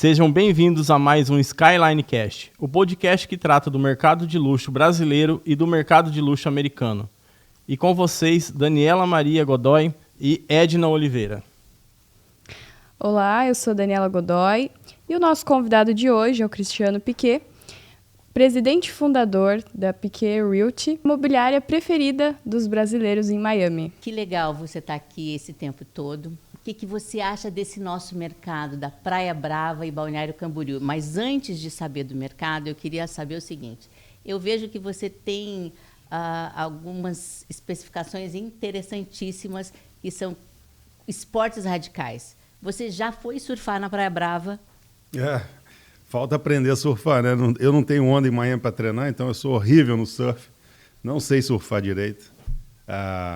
Sejam bem-vindos a mais um Skyline Cast, o podcast que trata do mercado de luxo brasileiro e do mercado de luxo americano. E com vocês, Daniela Maria Godoy e Edna Oliveira. Olá, eu sou Daniela Godoy e o nosso convidado de hoje é o Cristiano Piquet, presidente e fundador da Piquet Realty, imobiliária preferida dos brasileiros em Miami. Que legal você estar aqui esse tempo todo. O que você acha desse nosso mercado, da Praia Brava e Balneário Camboriú? Mas antes de saber do mercado, eu queria saber o seguinte. Eu vejo que você tem algumas especificações interessantíssimas que são esportes radicais. Você já foi surfar na Praia Brava? Falta aprender a surfar, né? Eu não tenho onda em Miami para treinar, então eu sou horrível no surf. Não sei surfar direito.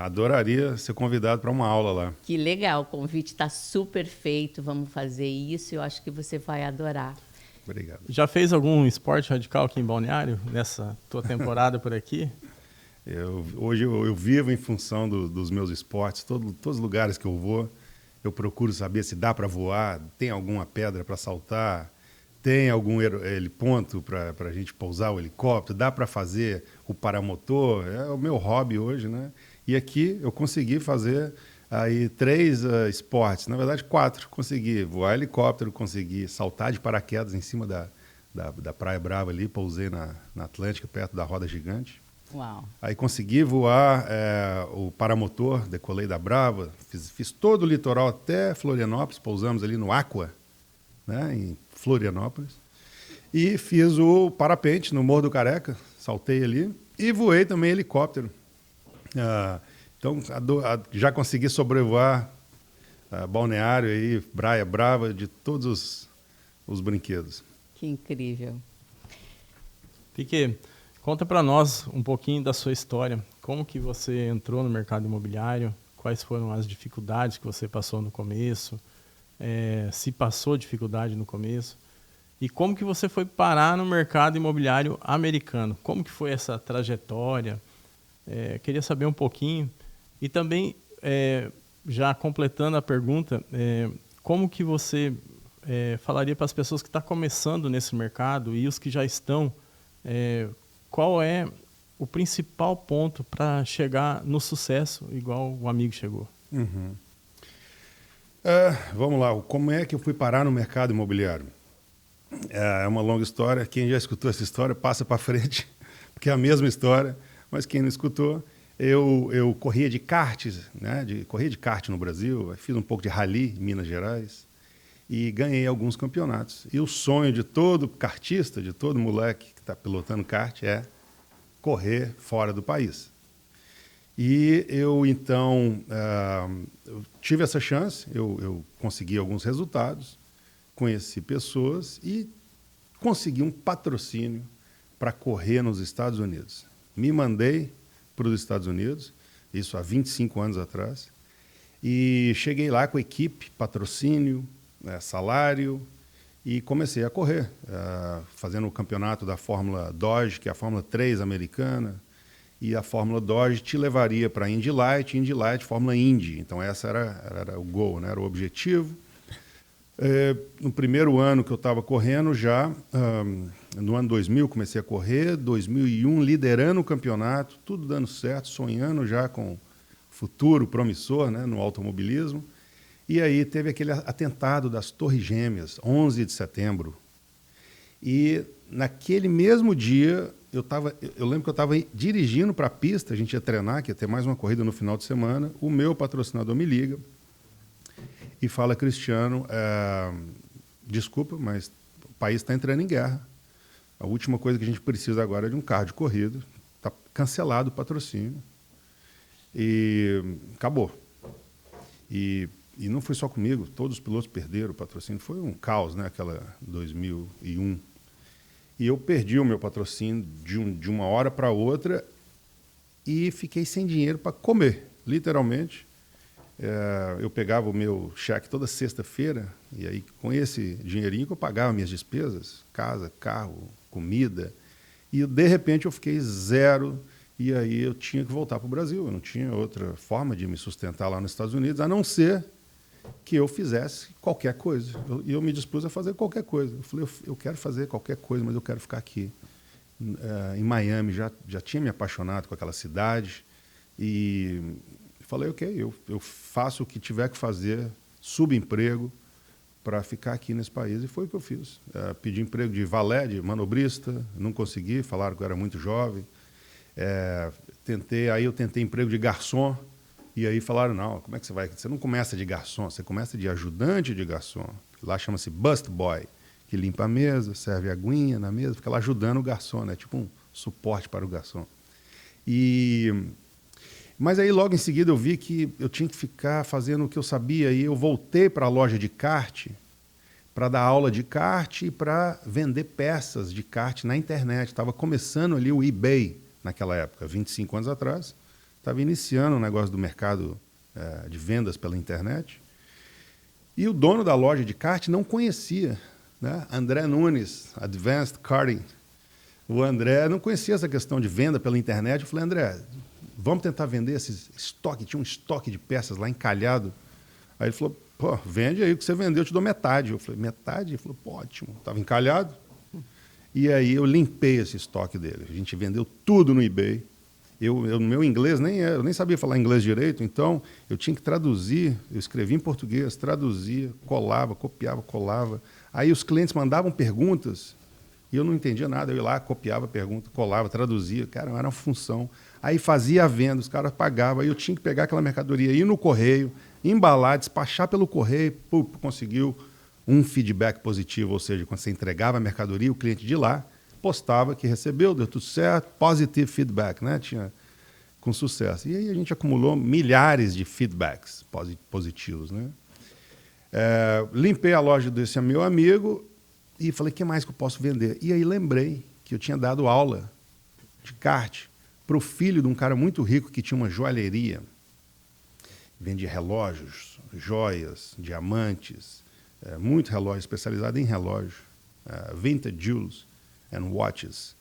Adoraria ser convidado para uma aula lá. Que legal, o convite está super feito. Vamos fazer isso, eu acho que você vai adorar. Obrigado. Já fez algum esporte radical aqui em Balneário, nessa tua temporada por aqui? Hoje eu vivo em função dos meus esportes. Todos os lugares que eu vou, eu procuro saber se dá para voar, tem alguma pedra para saltar, tem algum heliponto para a gente pousar o helicóptero, dá para fazer o paramotor, é o meu hobby hoje, né? E aqui eu consegui fazer aí 3 esportes, na verdade 4. Consegui voar helicóptero, consegui saltar de paraquedas em cima da Praia Brava ali, pousei na Atlântica, perto da Roda Gigante. Uau. Aí consegui voar o paramotor, decolei da Brava, fiz todo o litoral até Florianópolis, pousamos ali no Aqua, né, em Florianópolis, e fiz o parapente no Morro do Careca, saltei ali, e voei também helicóptero. Então, já consegui sobrevoar Balneário, aí, Praia Brava, de todos os brinquedos. Que incrível. Piquet, conta para nós um pouquinho da sua história. Como que você entrou no mercado imobiliário? Quais foram as dificuldades que você passou no começo? Se passou dificuldade no começo? E como que você foi parar no mercado imobiliário americano? Como que foi essa trajetória? Queria saber um pouquinho. E também, já completando a pergunta, como que você falaria para as pessoas que estão começando nesse mercado e os que já estão, qual é o principal ponto para chegar no sucesso igual o amigo chegou? Uhum. Vamos lá, como é que eu fui parar no mercado imobiliário? É uma longa história, quem já escutou essa história passa para frente, porque é a mesma história, mas quem não escutou, eu corria de karts, né? Corria de kart no Brasil, fiz um pouco de rally em Minas Gerais e ganhei alguns campeonatos. E o sonho de todo kartista, de todo moleque que está pilotando kart é correr fora do país. E eu, então, eu tive essa chance, eu consegui alguns resultados, conheci pessoas e consegui um patrocínio para correr nos Estados Unidos. Me mandei para os Estados Unidos, isso há 25 anos atrás, e cheguei lá com equipe, patrocínio, salário, e comecei a correr, fazendo o campeonato da Fórmula Dodge, que é a Fórmula 3 americana, e a Fórmula Dodge te levaria para Indy Light, Fórmula Indy. Então, essa era o goal, né? Era o objetivo. No primeiro ano que eu estava correndo, no ano 2000, comecei a correr, 2001, liderando o campeonato, tudo dando certo, sonhando já com futuro promissor, né, no automobilismo. E aí teve aquele atentado das Torres Gêmeas, 11 de setembro. E naquele mesmo dia, eu lembro que eu estava dirigindo para a pista, a gente ia treinar, que ia ter mais uma corrida no final de semana, o meu patrocinador me liga e fala: Cristiano, desculpa, mas o país está entrando em guerra. A última coisa que a gente precisa agora é de um carro de corrida. Está cancelado o patrocínio. E acabou. E não foi só comigo, todos os pilotos perderam o patrocínio. Foi um caos, né, aquela 2001. E eu perdi o meu patrocínio de uma hora para outra e fiquei sem dinheiro para comer, literalmente. Eu pegava o meu cheque toda sexta-feira e aí com esse dinheirinho que eu pagava minhas despesas, casa, carro, comida, e de repente eu fiquei zero e aí eu tinha que voltar para o Brasil. Eu não tinha outra forma de me sustentar lá nos Estados Unidos, a não ser que eu fizesse qualquer coisa. E eu me dispus a fazer qualquer coisa. Eu falei, eu quero fazer qualquer coisa, mas eu quero ficar aqui. Em Miami, já tinha me apaixonado com aquela cidade. E falei, ok, eu faço o que tiver que fazer, subemprego, para ficar aqui nesse país. E foi o que eu fiz. Pedi emprego de valé, de manobrista, não consegui, falaram que eu era muito jovem. Eu tentei emprego de garçom, e aí falaram, não, como é que você vai? Você não começa de garçom, você começa de ajudante de garçom. Lá chama-se busboy, que limpa a mesa, serve aguinha na mesa, fica lá ajudando o garçom, né? Tipo um suporte para o garçom. Mas aí logo em seguida eu vi que eu tinha que ficar fazendo o que eu sabia, e eu voltei para a loja de kart para dar aula de kart e para vender peças de kart na internet. Estava começando ali o eBay naquela época, 25 anos atrás. Estava iniciando o negócio do mercado de vendas pela internet. E o dono da loja de kart não conhecia, né? André Nunes, Advanced Karting. O André não conhecia essa questão de venda pela internet. Eu falei, André, vamos tentar vender esse estoque. Tinha um estoque de peças lá encalhado. Aí ele falou, pô, vende aí o que você vendeu, eu te dou metade. Eu falei, metade? Ele falou, pô, ótimo. Estava encalhado. E aí eu limpei esse estoque dele. A gente vendeu tudo no eBay. No meu inglês, eu nem sabia falar inglês direito, então eu tinha que traduzir. Eu escrevia em português, traduzia, colava, copiava, colava. Aí os clientes mandavam perguntas e eu não entendia nada. Eu ia lá, copiava a pergunta, colava, traduzia. Cara, era uma função. Aí fazia a venda, os caras pagavam. Aí eu tinha que pegar aquela mercadoria, ir no correio, embalar, despachar pelo correio. Conseguiu um feedback positivo, ou seja, quando você entregava a mercadoria, o cliente de lá postava que recebeu, deu tudo certo, positive feedback, né? Tinha com sucesso. E aí a gente acumulou milhares de feedbacks positivos, né? Limpei a loja desse meu amigo e falei, o que mais que eu posso vender? E aí lembrei que eu tinha dado aula de kart para o filho de um cara muito rico que tinha uma joalheria. Vendia relógios, joias, diamantes, muito relógio, especializado em relógio, vintage jewels and watches,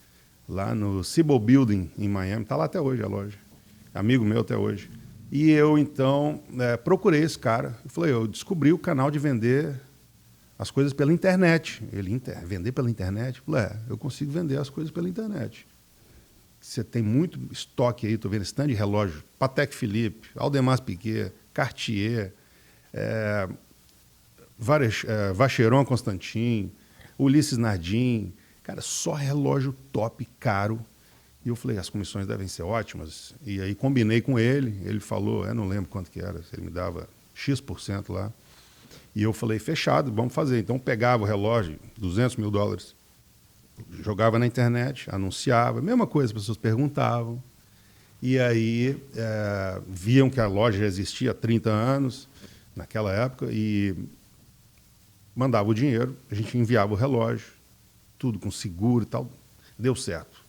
lá no Cibol Building, em Miami. Está lá até hoje a loja. Amigo meu até hoje. E eu, então, procurei esse cara. Eu descobri o canal de vender as coisas pela internet. Vender pela internet? Eu falei, eu consigo vender as coisas pela internet. Você tem muito estoque aí, estou vendo stand de relógio, Patek Philippe, Audemars Piguet, Cartier, Vacheron Constantin, Ulisses Nardim. Cara, só relógio top, caro. E eu falei, as comissões devem ser ótimas. E aí combinei com ele. Ele falou, eu não lembro quanto que era, ele me dava X% lá. E eu falei, fechado, vamos fazer. Então pegava o relógio, $200 mil, jogava na internet, anunciava, mesma coisa, as pessoas perguntavam. E aí viam que a loja já existia há 30 anos, naquela época, e mandava o dinheiro, a gente enviava o relógio, tudo com seguro e tal. Deu certo.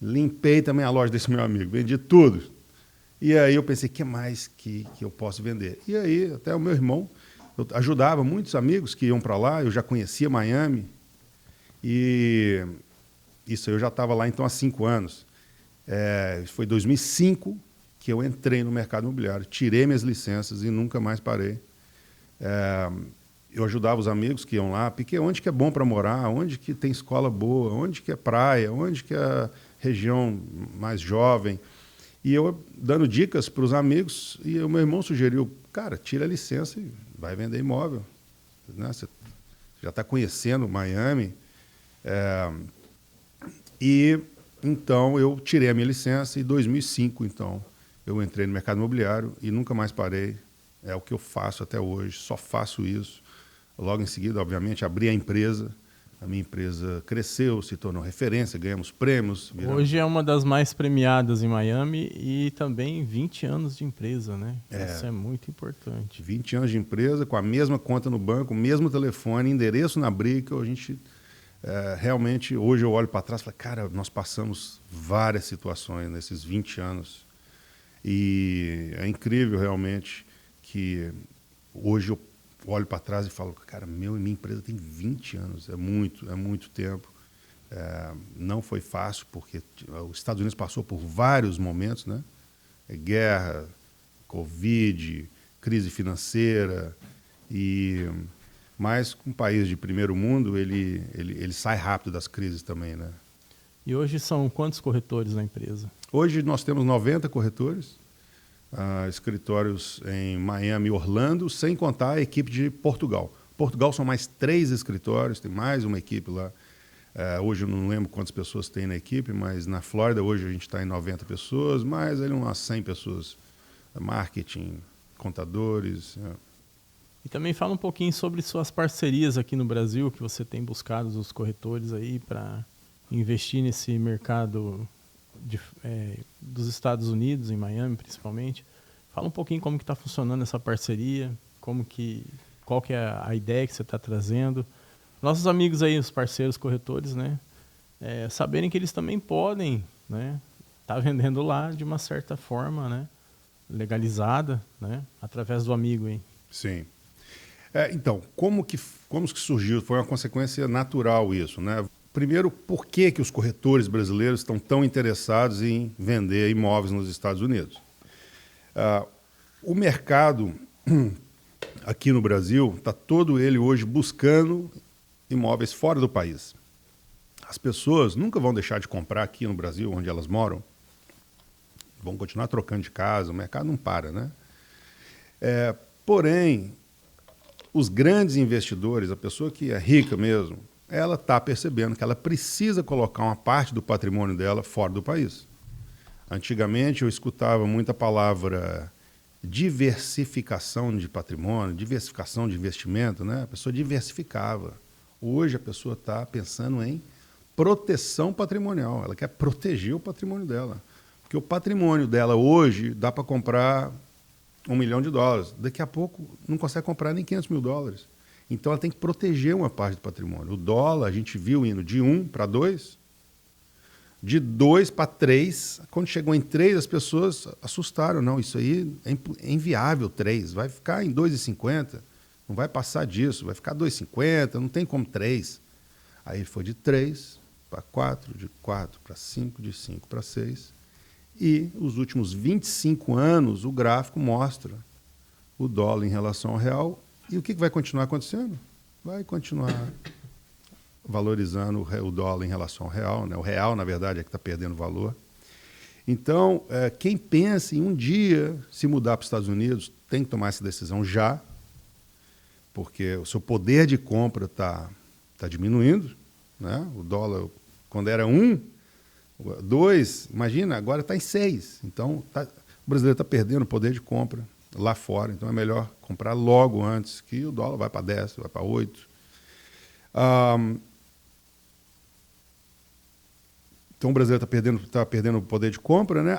Limpei também a loja desse meu amigo, vendi tudo. E aí eu pensei, o que mais que eu posso vender? E aí até o meu irmão, eu ajudava muitos amigos que iam para lá, eu já conhecia Miami, e isso eu já estava lá então há 5 anos. Foi 2005 que eu entrei no mercado imobiliário, tirei minhas licenças e nunca mais parei. Eu ajudava os amigos que iam lá, porque onde que é bom para morar, onde que tem escola boa, onde que é praia, onde que é região mais jovem. E eu dando dicas para os amigos, e o meu irmão sugeriu, cara, tira a licença e vai vender imóvel. Né? Você já está conhecendo Miami. E então eu tirei a minha licença e em 2005, então, eu entrei no mercado imobiliário e nunca mais parei. É o que eu faço até hoje, só faço isso. Logo em seguida, obviamente, abri a empresa. A minha empresa cresceu, se tornou referência, ganhamos prêmios. Hoje é uma das mais premiadas em Miami e também 20 anos de empresa, né? Isso é muito importante. 20 anos de empresa, com a mesma conta no banco, o mesmo telefone, endereço na Brickell. A gente realmente, hoje eu olho para trás e falo, cara, nós passamos várias situações nesses 20 anos. E é incrível realmente que hoje eu olho para trás e falo, cara, minha empresa tem 20 anos, é muito tempo. Não foi fácil, porque os Estados Unidos passou por vários momentos, né? Guerra, Covid, crise financeira, Mas um país de primeiro mundo, ele sai rápido das crises também, né? E hoje são quantos corretores na empresa? Hoje nós temos 90 corretores, escritórios em Miami e Orlando, sem contar a equipe de Portugal. Portugal são mais 3 escritórios, tem mais uma equipe lá. Hoje eu não lembro quantas pessoas tem na equipe, mas na Flórida hoje a gente está em 90 pessoas, mais ali umas 100 pessoas, marketing, contadores. E também fala um pouquinho sobre suas parcerias aqui no Brasil, que você tem buscado os corretores aí para investir nesse mercado dos Estados Unidos, em Miami principalmente. Fala um pouquinho como que está funcionando essa parceria, qual que é a ideia que você está trazendo. Nossos amigos aí, os parceiros corretores, né, saberem que eles também podem, né, tá vendendo lá de uma certa forma, né, legalizada, né, através do amigo aí. Sim. Então, como que surgiu? Foi uma consequência natural isso, né? Primeiro, por que os corretores brasileiros estão tão interessados em vender imóveis nos Estados Unidos? O mercado aqui no Brasil está todo ele hoje buscando imóveis fora do país. As pessoas nunca vão deixar de comprar aqui no Brasil, onde elas moram. Vão continuar trocando de casa, o mercado não para, né? Porém, os grandes investidores, a pessoa que é rica mesmo, ela está percebendo que ela precisa colocar uma parte do patrimônio dela fora do país. Antigamente eu escutava muita palavra diversificação de patrimônio, diversificação de investimento, né? A pessoa diversificava. Hoje a pessoa está pensando em proteção patrimonial, ela quer proteger o patrimônio dela. Porque o patrimônio dela hoje dá para comprar $1 milhão. Daqui a pouco não consegue comprar nem $500 mil. Então ela tem que proteger uma parte do patrimônio. O dólar, a gente viu indo de 1 para 2, de 2 para 3. Quando chegou em 3, as pessoas assustaram. Não, isso aí é inviável, 3. Vai ficar em 2,50. Não vai passar disso. Vai ficar 2,50. Não tem como 3. Aí ele foi de 3 para 4, de 4 para 5, de 5 para 6. E os últimos 25 anos, o gráfico mostra o dólar em relação ao real. E o que vai continuar acontecendo? Vai continuar valorizando o dólar em relação ao real, né? O real, na verdade, é que está perdendo valor. Então, quem pensa em um dia se mudar para os Estados Unidos tem que tomar essa decisão já, porque o seu poder de compra está diminuindo, né? O dólar, quando era 1, 2, imagina, agora está em 6. Então, o brasileiro está perdendo o poder de compra lá fora. Então, é melhor comprar logo antes, que o dólar vai para 10, vai para 8. Então, o brasileiro está perdendo o poder de compra, né?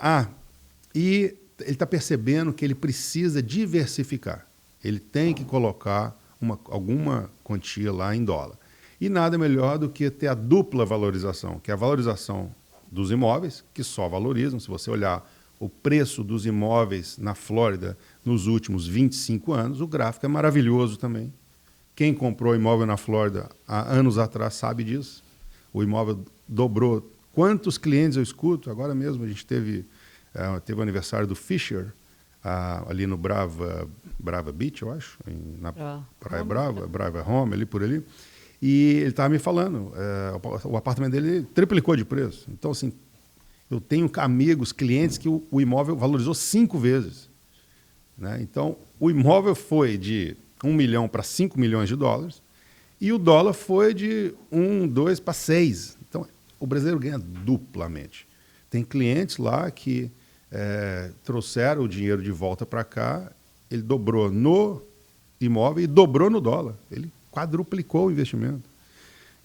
E ele está percebendo que ele precisa diversificar. Ele tem que colocar alguma quantia lá em dólar. E nada melhor do que ter a dupla valorização, que é a valorização dos imóveis, que só valorizam. Se você olhar o preço dos imóveis na Flórida nos últimos 25 anos, o gráfico é maravilhoso também. Quem comprou imóvel na Flórida há anos atrás sabe disso. O imóvel dobrou. Quantos clientes eu escuto? Agora mesmo a gente teve o aniversário do Fisher, ali no Brava Beach, eu acho, na Praia Brava Home, ali por ali. E ele estava me falando, o apartamento dele triplicou de preço. Então, assim, eu tenho amigos, clientes, que o imóvel valorizou 5 vezes. Né? Então, o imóvel foi de 1 milhão para 5 milhões de dólares e o dólar foi de 1, 2 para 6. Então, o brasileiro ganha duplamente. Tem clientes lá que trouxeram o dinheiro de volta para cá, ele dobrou no imóvel e dobrou no dólar. Ele quadruplicou o investimento.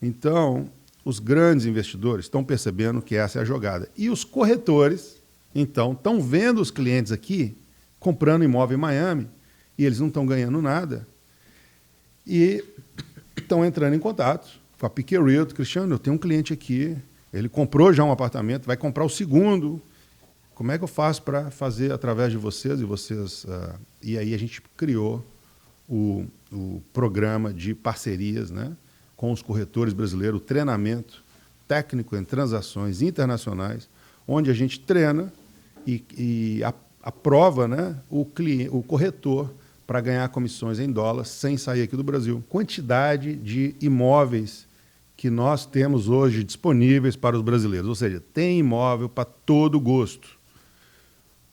Então, os grandes investidores estão percebendo que essa é a jogada. E os corretores, então, estão vendo os clientes aqui comprando imóvel em Miami e eles não estão ganhando nada e estão entrando em contato com a Piquet Realty. Cristiano, eu tenho um cliente aqui, ele comprou já um apartamento, vai comprar o segundo. Como é que eu faço para fazer através de vocês? E aí a gente criou o programa de parcerias, né, com os corretores brasileiros, o treinamento técnico em transações internacionais, onde a gente treina e aprova, né, o corretor para ganhar comissões em dólar sem sair aqui do Brasil. Quantidade de imóveis que nós temos hoje disponíveis para os brasileiros, ou seja, tem imóvel para todo gosto.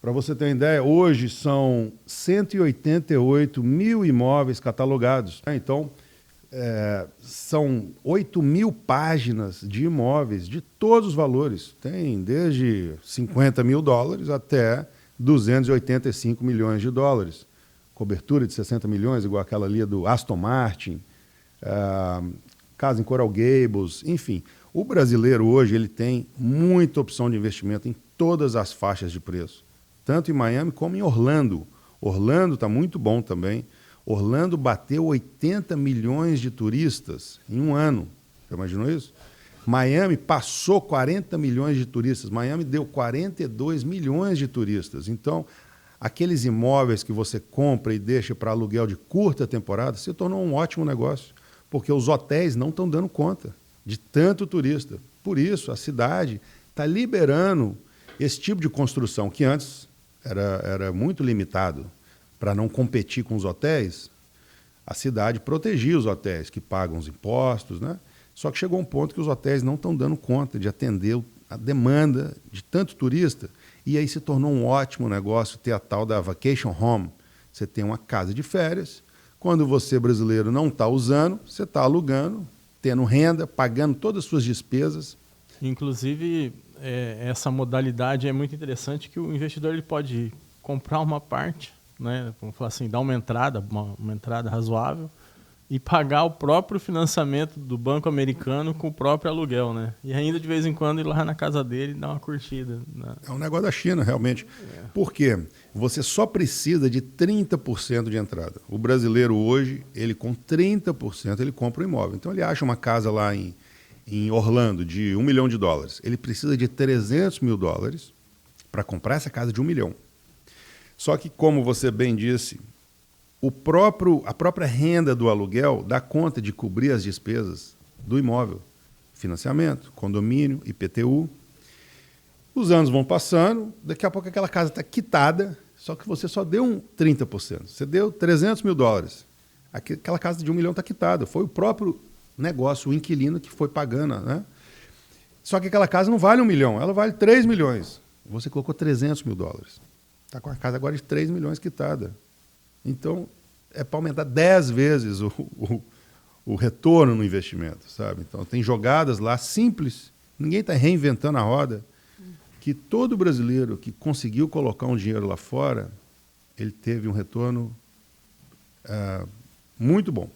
Para você ter uma ideia, hoje são 188 mil imóveis catalogados. Então, são 8 mil páginas de imóveis de todos os valores. Tem desde 50 mil dólares até 285 milhões de dólares. Cobertura de 60 milhões, igual aquela ali do Aston Martin, casa em Coral Gables, enfim. O brasileiro hoje ele tem muita opção de investimento em todas as faixas de preço, tanto em Miami como em Orlando. Orlando está muito bom também. Orlando bateu 80 milhões de turistas em um ano. Você imaginou isso? Miami passou 40 milhões de turistas. Miami deu 42 milhões de turistas. Então, aqueles imóveis que você compra e deixa para aluguel de curta temporada se tornou um ótimo negócio, porque os hotéis não estão dando conta de tanto turista. Por isso, a cidade está liberando esse tipo de construção, que antes era muito limitado. Para não competir com os hotéis, a cidade protegia os hotéis, que pagam os impostos, né? Só que chegou um ponto que os hotéis não estão dando conta de atender a demanda de tanto turista, e aí se tornou um ótimo negócio ter a tal da vacation home. Você tem uma casa de férias, quando você, brasileiro, não está usando, você está alugando, tendo renda, pagando todas as suas despesas. Inclusive, essa modalidade é muito interessante, que o investidor ele pode comprar uma parte, né, vamos falar assim, dar uma entrada razoável e pagar o próprio financiamento do banco americano com o próprio aluguel, né? E ainda de vez em quando ir lá na casa dele e dar uma curtida, né? É um negócio da China, realmente. Por quê? Você só precisa de 30% de entrada. O brasileiro hoje, ele com 30%, ele compra um imóvel. Então ele acha uma casa lá em Orlando de $1 milhão. Ele precisa de 300 mil dólares para comprar essa casa de $1 milhão. Só que, como você bem disse, a própria renda do aluguel dá conta de cobrir as despesas do imóvel. Financiamento, condomínio, IPTU. Os anos vão passando, daqui a pouco aquela casa está quitada, só que você só deu 30%. Você deu 300 mil dólares. Aquela casa de $1 milhão está quitada. Foi o próprio negócio, o inquilino que foi pagando, né? Só que aquela casa não vale $1 milhão, ela vale 3 milhões. Você colocou 300 mil dólares. Está com a casa agora de 3 milhões quitada. Então, é para aumentar 10 vezes o retorno no investimento, sabe? Então, tem jogadas lá simples, ninguém está reinventando a roda, que todo brasileiro que conseguiu colocar um dinheiro lá fora, ele teve um retorno muito bom.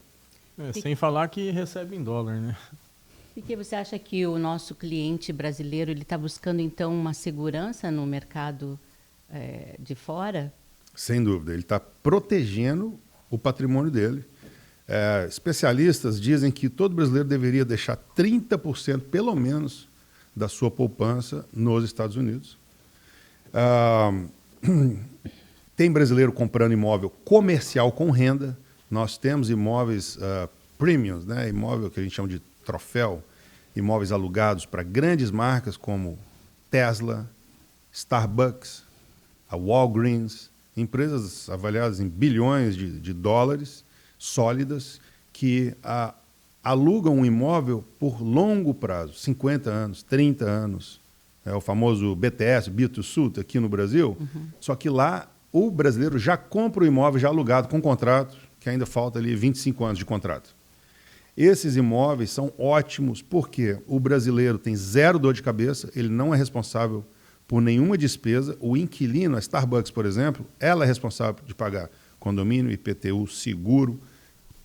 Sem falar que recebe em dólar, né? E que você acha que o nosso cliente brasileiro ele está buscando, então, uma segurança no mercado de fora? Sem dúvida, ele está protegendo o patrimônio dele. Especialistas dizem que todo brasileiro deveria deixar 30%, pelo menos, da sua poupança nos Estados Unidos. Tem brasileiro comprando imóvel comercial com renda. Nós temos imóveis premiums, né? Imóvel que a gente chama de troféu, imóveis alugados para grandes marcas como Tesla, Starbucks, a Walgreens, empresas avaliadas em bilhões de dólares, sólidas, que alugam um imóvel por longo prazo, 50 anos, 30 anos. É o famoso BTS, Build to Suit, aqui no Brasil. Uhum. Só que lá o brasileiro já compra o imóvel já alugado com contrato, que ainda falta ali 25 anos de contrato. Esses imóveis são ótimos porque o brasileiro tem zero dor de cabeça, ele não é responsável por nenhuma despesa. O inquilino, a Starbucks, por exemplo, ela é responsável de pagar condomínio, IPTU, seguro,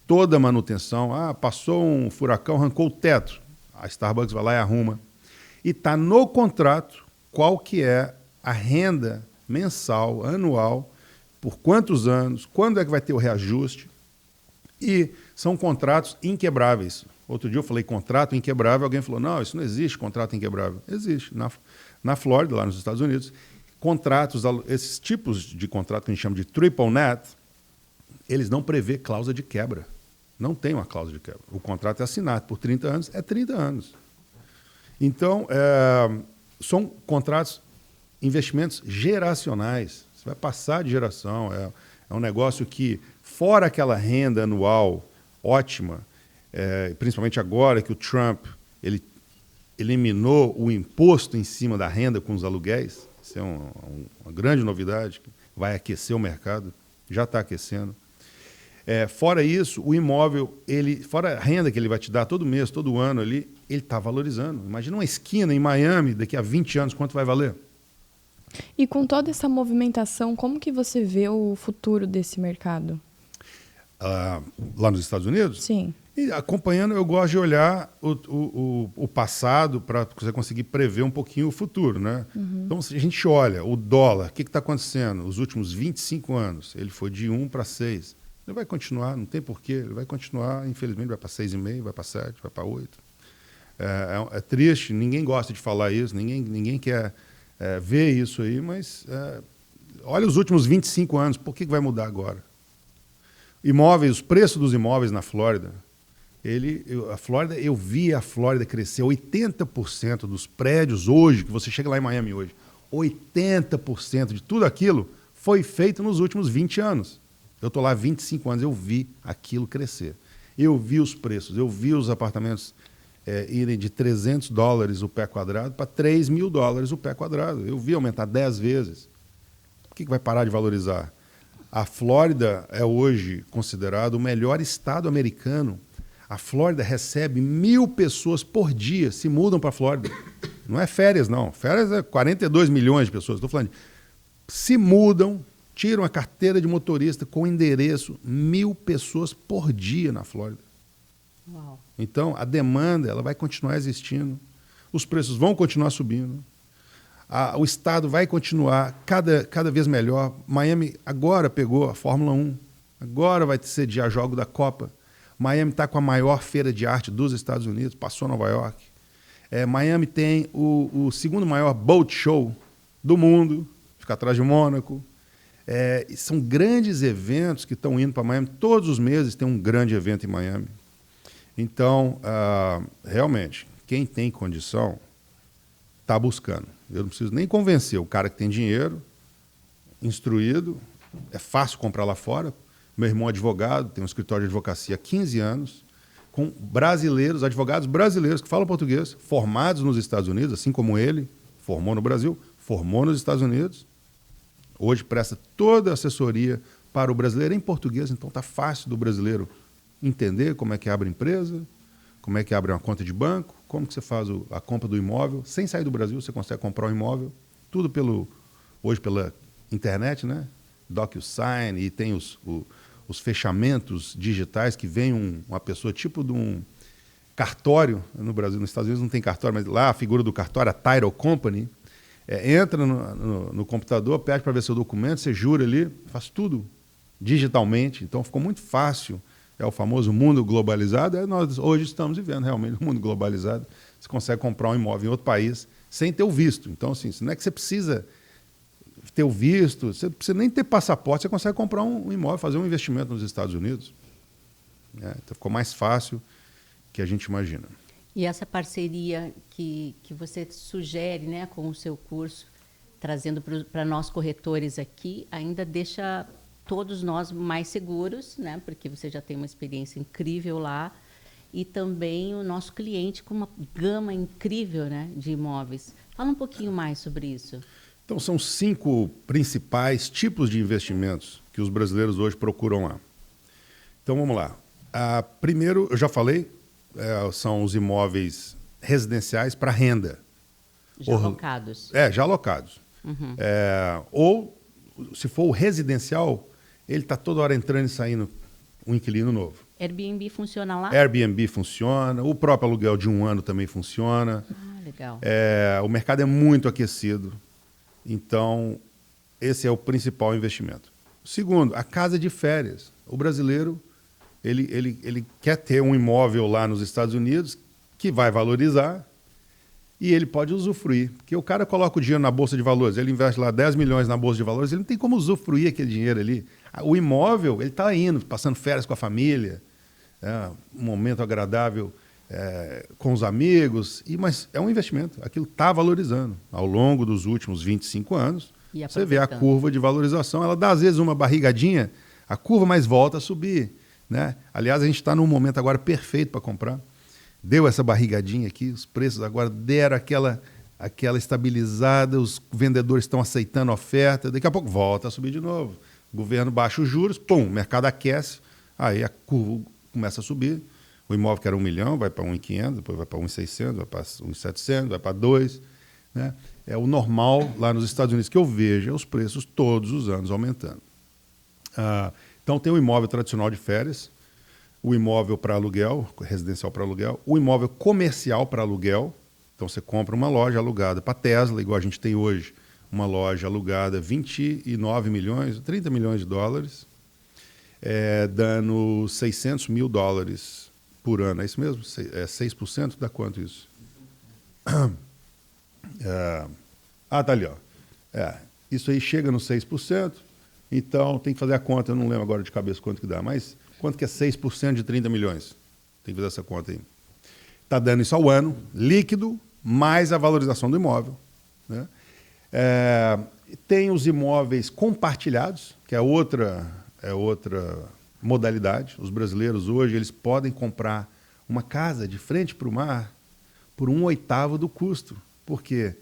toda a manutenção. Passou um furacão, arrancou o teto. A Starbucks vai lá e arruma. E está no contrato qual que é a renda mensal, anual, por quantos anos, quando é que vai ter o reajuste. E são contratos inquebráveis. Outro dia eu falei contrato inquebrável, alguém falou, não, isso não existe, contrato inquebrável. Existe. Na Flórida, lá nos Estados Unidos, contratos, esses tipos de contrato que a gente chama de triple net, eles não prevê cláusula de quebra. Não tem uma cláusula de quebra. O contrato é assinado por 30 anos, é 30 anos. Então, são contratos, investimentos geracionais. Você vai passar de geração. É um negócio que, fora aquela renda anual ótima, principalmente agora que o Trump ele eliminou o imposto em cima da renda com os aluguéis, isso é uma grande novidade, vai aquecer o mercado, já está aquecendo. Fora isso, o imóvel, fora a renda que ele vai te dar todo mês, todo ano ali, ele está valorizando. Imagina uma esquina em Miami, daqui a 20 anos, quanto vai valer? E com toda essa movimentação, como que você vê o futuro desse mercado? Lá nos Estados Unidos? Sim. E acompanhando, eu gosto de olhar o passado para você conseguir prever um pouquinho o futuro, né? Então, se a gente olha o dólar, o que está acontecendo? Os últimos 25 anos, ele foi de 1 para 6. Ele vai continuar, não tem porquê, ele vai continuar, infelizmente, vai para 6,5, vai para 7, vai para 8. É triste, ninguém gosta de falar isso, ninguém quer ver isso aí, mas olha os últimos 25 anos, por que vai mudar agora? Imóveis, os preços dos imóveis na Flórida, eu vi a Flórida crescer 80% dos prédios hoje, que você chega lá em Miami hoje, 80% de tudo aquilo foi feito nos últimos 20 anos. Eu estou lá há 25 anos, eu vi aquilo crescer. Eu vi os preços, eu vi os apartamentos irem de $300 o pé quadrado para $3.000 o pé quadrado. Eu vi aumentar 10 vezes. Por que vai parar de valorizar? A Flórida é hoje considerado o melhor estado americano. A Flórida recebe 1.000 pessoas por dia, se mudam para a Flórida. Não é férias, não. Férias é 42 milhões de pessoas. Estou falando se mudam, tiram a carteira de motorista com endereço, 1.000 pessoas por dia na Flórida. Uau. Então, a demanda ela vai continuar existindo, os preços vão continuar subindo, o estado vai continuar cada vez melhor. Miami agora pegou a Fórmula 1, agora vai sediar jogo da Copa. Miami está com a maior feira de arte dos Estados Unidos, passou Nova York. Miami tem o segundo maior boat show do mundo, fica atrás de Mônaco. São grandes eventos que estão indo para Miami. Todos os meses tem um grande evento em Miami. Então, realmente, quem tem condição está buscando. Eu não preciso nem convencer o cara que tem dinheiro, instruído, é fácil comprar lá fora. Meu irmão é advogado, tem um escritório de advocacia há 15 anos, com brasileiros, advogados brasileiros que falam português, formados nos Estados Unidos, assim como ele, formou no Brasil, formou nos Estados Unidos. Hoje presta toda a assessoria para o brasileiro em português, então está fácil do brasileiro entender como é que abre empresa, como é que abre uma conta de banco, como que você faz a compra do imóvel. Sem sair do Brasil, você consegue comprar um imóvel, tudo hoje pela internet, né? DocuSign, e tem os fechamentos digitais que vem uma pessoa tipo de um cartório no Brasil. Nos Estados Unidos não tem cartório, mas lá a figura do cartório, a Title Company, entra no computador, pede para ver seu documento, você jura ali, faz tudo digitalmente. Então ficou muito fácil. É o famoso mundo globalizado. Nós hoje estamos vivendo realmente um mundo globalizado. Você consegue comprar um imóvel em outro país sem ter o visto. Então, assim, não é que você precisa ter o visto, você não precisa nem ter passaporte, você consegue comprar um imóvel, fazer um investimento nos Estados Unidos. Então ficou mais fácil que a gente imagina. E essa parceria que você sugere, né, com o seu curso, trazendo para nós corretores aqui, ainda deixa todos nós mais seguros, né, porque você já tem uma experiência incrível lá, e também o nosso cliente com uma gama incrível, né, de imóveis. Fala um pouquinho mais sobre isso. Então, são 5 principais tipos de investimentos que os brasileiros hoje procuram lá. Então, vamos lá. Primeiro, eu já falei, são os imóveis residenciais para renda. Já alocados. Já alocados. Uhum. Ou, se for o residencial, ele está toda hora entrando e saindo um inquilino novo. Airbnb funciona lá? Airbnb funciona, o próprio aluguel de 1 ano também funciona. Legal. O mercado é muito aquecido. Então, esse é o principal investimento. Segundo, a casa de férias. O brasileiro ele quer ter um imóvel lá nos Estados Unidos que vai valorizar e ele pode usufruir. Porque o cara coloca o dinheiro na Bolsa de Valores, ele investe lá 10 milhões na Bolsa de Valores, ele não tem como usufruir aquele dinheiro ali. O imóvel, ele está indo, passando férias com a família, um momento agradável com os amigos, mas é um investimento. Aquilo está valorizando ao longo dos últimos 25 anos. Você vê a curva de valorização, ela dá às vezes uma barrigadinha, a curva mais volta a subir, né? Aliás, a gente está num momento agora perfeito para comprar. Deu essa barrigadinha aqui, os preços agora deram aquela estabilizada, os vendedores estão aceitando a oferta, daqui a pouco volta a subir de novo. O governo baixa os juros, pum, o mercado aquece, aí a curva começa a subir. O imóvel que era 1 milhão vai para 1.500, depois vai para 1.600, vai para 1.700, vai para 2. Né? É o normal lá nos Estados Unidos que eu vejo, é os preços todos os anos aumentando. Então tem o imóvel tradicional de férias, o imóvel para aluguel, residencial para aluguel, o imóvel comercial para aluguel. Então você compra uma loja alugada para Tesla, igual a gente tem hoje, uma loja alugada 29 milhões, 30 milhões de dólares, dando $600 mil por ano. É isso mesmo? 6%? Dá quanto isso? Tá ali, ó. Isso aí chega no 6%, então tem que fazer a conta, eu não lembro agora de cabeça quanto que dá, mas quanto que é 6% de 30 milhões? Tem que fazer essa conta aí. Está dando isso ao ano, líquido, mais a valorização do imóvel. Né? Tem os imóveis compartilhados, que é outra modalidade. Os brasileiros hoje eles podem comprar uma casa de frente para o mar por 1/8 do custo, porque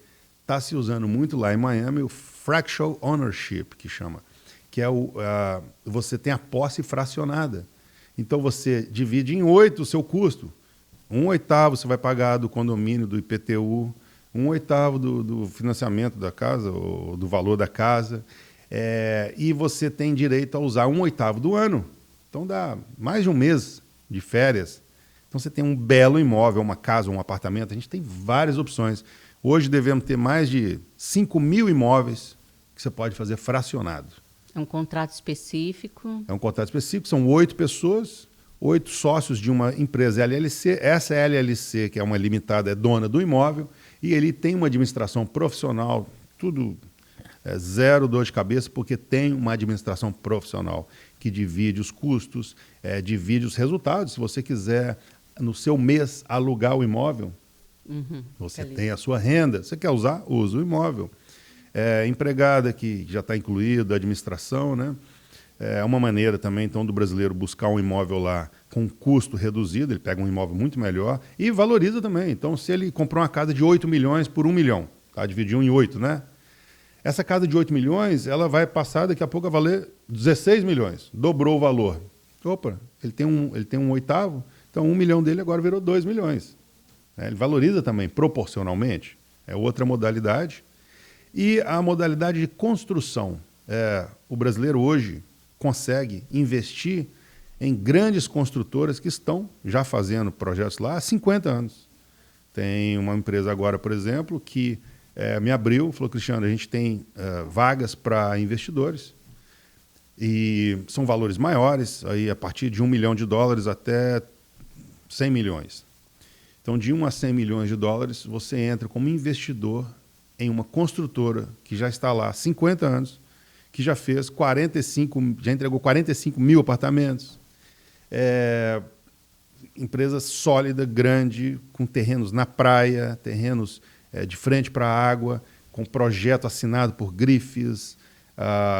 está se usando muito lá em Miami o fractional ownership, que chama, que é você tem a posse fracionada. Então você divide em 8 o seu custo. 1/8 você vai pagar do condomínio, do IPTU, 1/8 do financiamento da casa, ou do valor da casa, e você tem direito a usar 1/8 do ano. Então dá mais de um mês de férias. Então você tem um belo imóvel, uma casa, um apartamento, a gente tem várias opções. Hoje devemos ter mais de 5 mil imóveis que você pode fazer fracionado. É um contrato específico? É um contrato específico, são 8 pessoas, 8 sócios de uma empresa LLC. Essa LLC, que é uma limitada, é dona do imóvel e ele tem uma administração profissional, tudo zero dor de cabeça, porque tem uma administração profissional que divide os custos, divide os resultados. Se você quiser, no seu mês, alugar o imóvel, você tem a sua renda. Você quer usar? Usa o imóvel. Empregada, que já está incluído, a administração, né? É uma maneira também, então, do brasileiro buscar um imóvel lá com custo reduzido, ele pega um imóvel muito melhor e valoriza também. Então, se ele comprou uma casa de 8 milhões por 1 milhão, tá? Dividiu em 8, né? Essa casa de 8 milhões, ela vai passar daqui a pouco a valer 16 milhões. Dobrou o valor. Opa, ele tem um 1/8, então 1 milhão dele agora virou 2 milhões. Ele valoriza também, proporcionalmente. É outra modalidade. E a modalidade de construção. O brasileiro hoje consegue investir em grandes construtoras que estão já fazendo projetos lá há 50 anos. Tem uma empresa agora, por exemplo, que me abriu, falou: Cristiano, a gente tem vagas para investidores e são valores maiores, aí a partir de $1 milhão até 100 milhões. Então, de 1 a 100 milhões de dólares, você entra como investidor em uma construtora que já está lá há 50 anos, que já entregou 45 mil apartamentos. Empresa sólida, grande, com terrenos na praia, terrenos de frente para a água, com projeto assinado por grifes,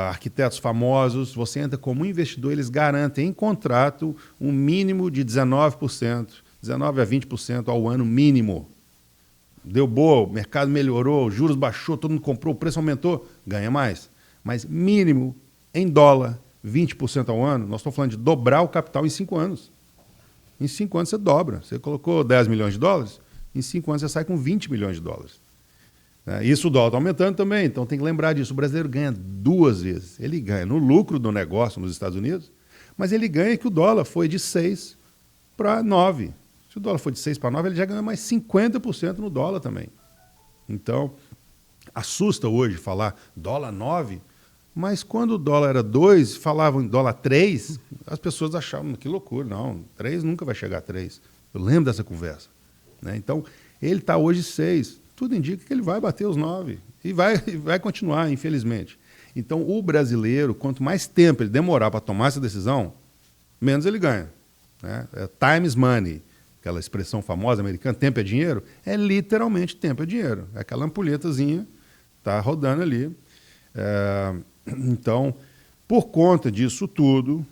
arquitetos famosos. Você entra como investidor, eles garantem em contrato um mínimo de 19%, 19% a 20% ao ano mínimo. Deu boa, o mercado melhorou, juros baixou, todo mundo comprou, o preço aumentou, ganha mais. Mas mínimo, em dólar, 20% ao ano, nós estamos falando de dobrar o capital em 5 anos. Em 5 anos você dobra. Você colocou 10 milhões de dólares, em 5 anos você sai com 20 milhões de dólares. Isso o dólar está aumentando também, então tem que lembrar disso. O brasileiro ganha 2 vezes. Ele ganha no lucro do negócio nos Estados Unidos, mas ele ganha que o dólar foi de 6 para 9. Se o dólar for de 6 para 9, ele já ganha mais 50% no dólar também. Então, assusta hoje falar dólar 9, mas quando o dólar era 2, falavam em dólar 3, as pessoas achavam, que loucura, não, 3 nunca vai chegar a 3. Eu lembro dessa conversa. Então, ele está hoje 6, tudo indica que ele vai bater os 9 e vai continuar, infelizmente. Então, o brasileiro, quanto mais tempo ele demorar para tomar essa decisão, menos ele ganha. Time is money. Aquela expressão famosa americana, tempo é dinheiro, é literalmente tempo é dinheiro. É aquela ampulhetazinha, está rodando ali. Então, por conta disso tudo,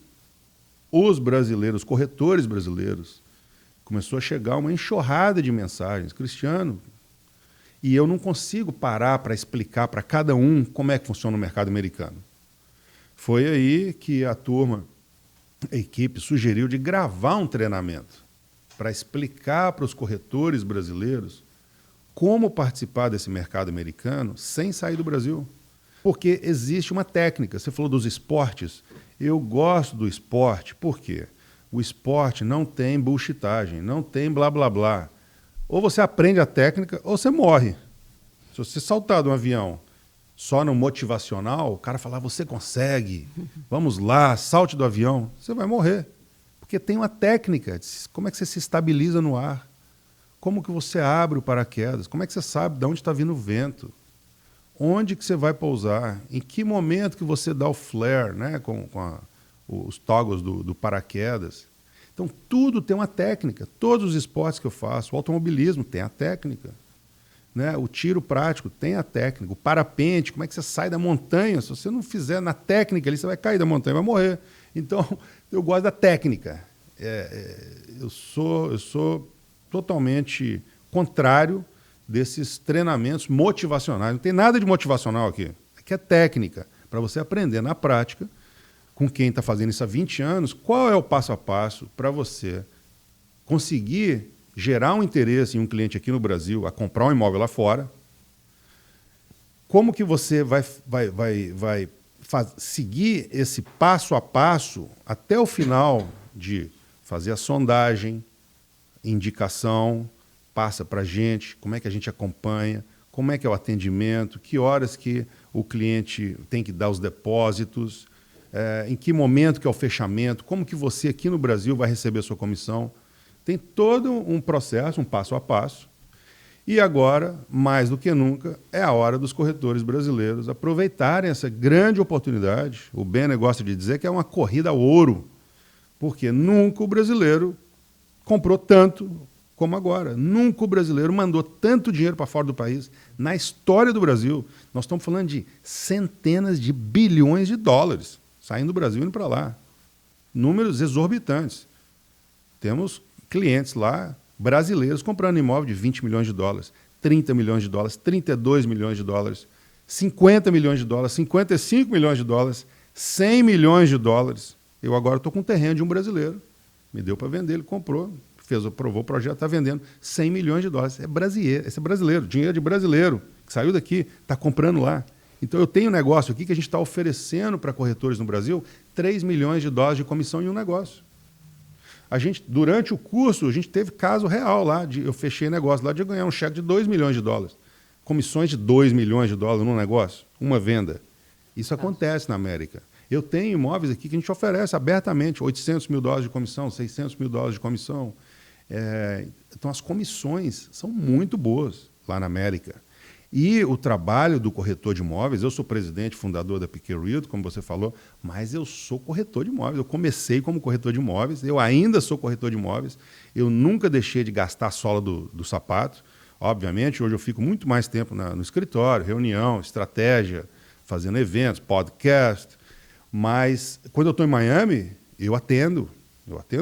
os brasileiros, os corretores brasileiros, começou a chegar uma enxurrada de mensagens. Cristiano, e eu não consigo parar para explicar para cada um como é que funciona o mercado americano. Foi aí que a equipe sugeriu de gravar um treinamento para explicar para os corretores brasileiros como participar desse mercado americano sem sair do Brasil. Porque existe uma técnica. Você falou dos esportes. Eu gosto do esporte. Por quê? O esporte não tem bullshitagem, não tem blá, blá, blá. Ou você aprende a técnica ou você morre. Se você saltar de um avião só no motivacional, o cara falar, você consegue, vamos lá, salte do avião, você vai morrer. Porque tem uma técnica. Como é que você se estabiliza no ar? Como que você abre o paraquedas? Como é que você sabe de onde está vindo o vento? Onde que você vai pousar? Em que momento que você dá o flare, né, com os toggles do paraquedas? Então, tudo tem uma técnica. Todos os esportes que eu faço, o automobilismo tem a técnica. Né? O tiro prático tem a técnica. O parapente, como é que você sai da montanha? Se você não fizer na técnica ali, você vai cair da montanha, vai morrer. Então, eu gosto da técnica. Eu sou totalmente contrário desses treinamentos motivacionais. Não tem nada de motivacional aqui. Aqui é técnica, para você aprender na prática, com quem está fazendo isso há 20 anos, qual é o passo a passo para você conseguir gerar um interesse em um cliente aqui no Brasil a comprar um imóvel lá fora. Como que você vai seguir esse passo a passo até o final de fazer a sondagem, indicação, passa para a gente, como é que a gente acompanha, como é que é o atendimento, que horas que o cliente tem que dar os depósitos, em que momento que é o fechamento, como que você aqui no Brasil vai receber a sua comissão. Tem todo um processo, um passo a passo. E agora, mais do que nunca, é a hora dos corretores brasileiros aproveitarem essa grande oportunidade. O Benner gosta de dizer que é uma corrida ao ouro, porque nunca o brasileiro comprou tanto como agora. Nunca o brasileiro mandou tanto dinheiro para fora do país. Na história do Brasil, nós estamos falando de centenas de bilhões de dólares saindo do Brasil e indo para lá. Números exorbitantes. Temos clientes lá, brasileiros, comprando imóvel de 20 milhões de dólares, 30 milhões de dólares, 32 milhões de dólares, 50 milhões de dólares, 55 milhões de dólares, 100 milhões de dólares. Eu agora estou com um terreno de um brasileiro. Me deu para vender, ele comprou, aprovou o projeto, está vendendo 100 milhões de dólares. Esse é brasileiro, dinheiro de brasileiro, que saiu daqui, está comprando lá. Então eu tenho um negócio aqui que a gente está oferecendo para corretores no Brasil 3 milhões de dólares de comissão em um negócio. Durante o curso, a gente teve caso real lá, eu fechei negócio lá de ganhar um cheque de 2 milhões de dólares. Comissões de 2 milhões de dólares num negócio, uma venda. Isso acontece na América. Eu tenho imóveis aqui que a gente oferece abertamente, 800 mil dólares de comissão, 600 mil dólares de comissão. Então, as comissões são muito boas lá na América. E o trabalho do corretor de imóveis, eu sou presidente, fundador da Piquet Realty, como você falou, mas eu sou corretor de imóveis. Eu comecei como corretor de imóveis, eu ainda sou corretor de imóveis, eu nunca deixei de gastar a sola do sapato. Obviamente, hoje eu fico muito mais tempo no escritório, reunião, estratégia, fazendo eventos, podcast. Mas quando eu estou em Miami, eu atendo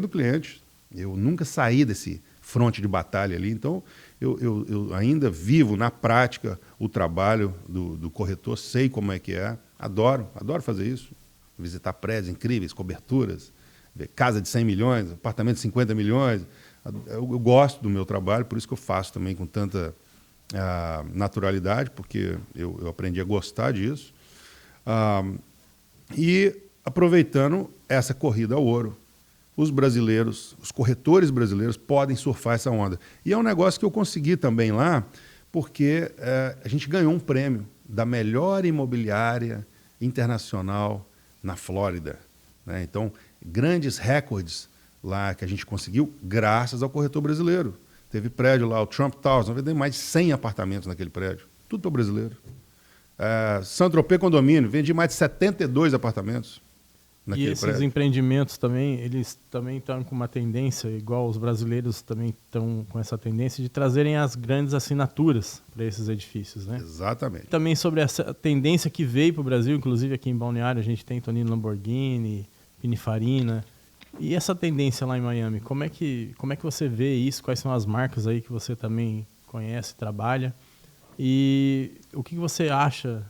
clientes. Eu nunca saí desse fronte de batalha ali, então eu ainda vivo na prática o trabalho do corretor, sei como é que é, adoro fazer isso, visitar prédios incríveis, coberturas, ver casa de 100 milhões, apartamento de 50 milhões, eu gosto do meu trabalho, por isso que eu faço também com tanta naturalidade, porque eu aprendi a gostar disso, e aproveitando essa corrida ao ouro, os brasileiros, os corretores brasileiros podem surfar essa onda. E é um negócio que eu consegui também lá, porque a gente ganhou um prêmio da melhor imobiliária internacional na Flórida. Né? Então, grandes recordes lá que a gente conseguiu graças ao corretor brasileiro. Teve prédio lá, o Trump Towers, nós vendemos mais de 100 apartamentos naquele prédio. Tudo para o brasileiro. Saint-Tropez Condomínio, vendi mais de 72 apartamentos. naquele E esses prédio. empreendimentos também, eles também estão com uma tendência, igual os brasileiros também estão com essa tendência de trazerem as grandes assinaturas para esses edifícios, né? Exatamente. Também sobre essa tendência que veio para o Brasil, inclusive aqui em Balneário a gente tem Tonino Lamborghini, Pininfarina. E essa tendência lá em Miami, como é que você vê isso? Quais são as marcas aí que você também conhece, trabalha? E o que você acha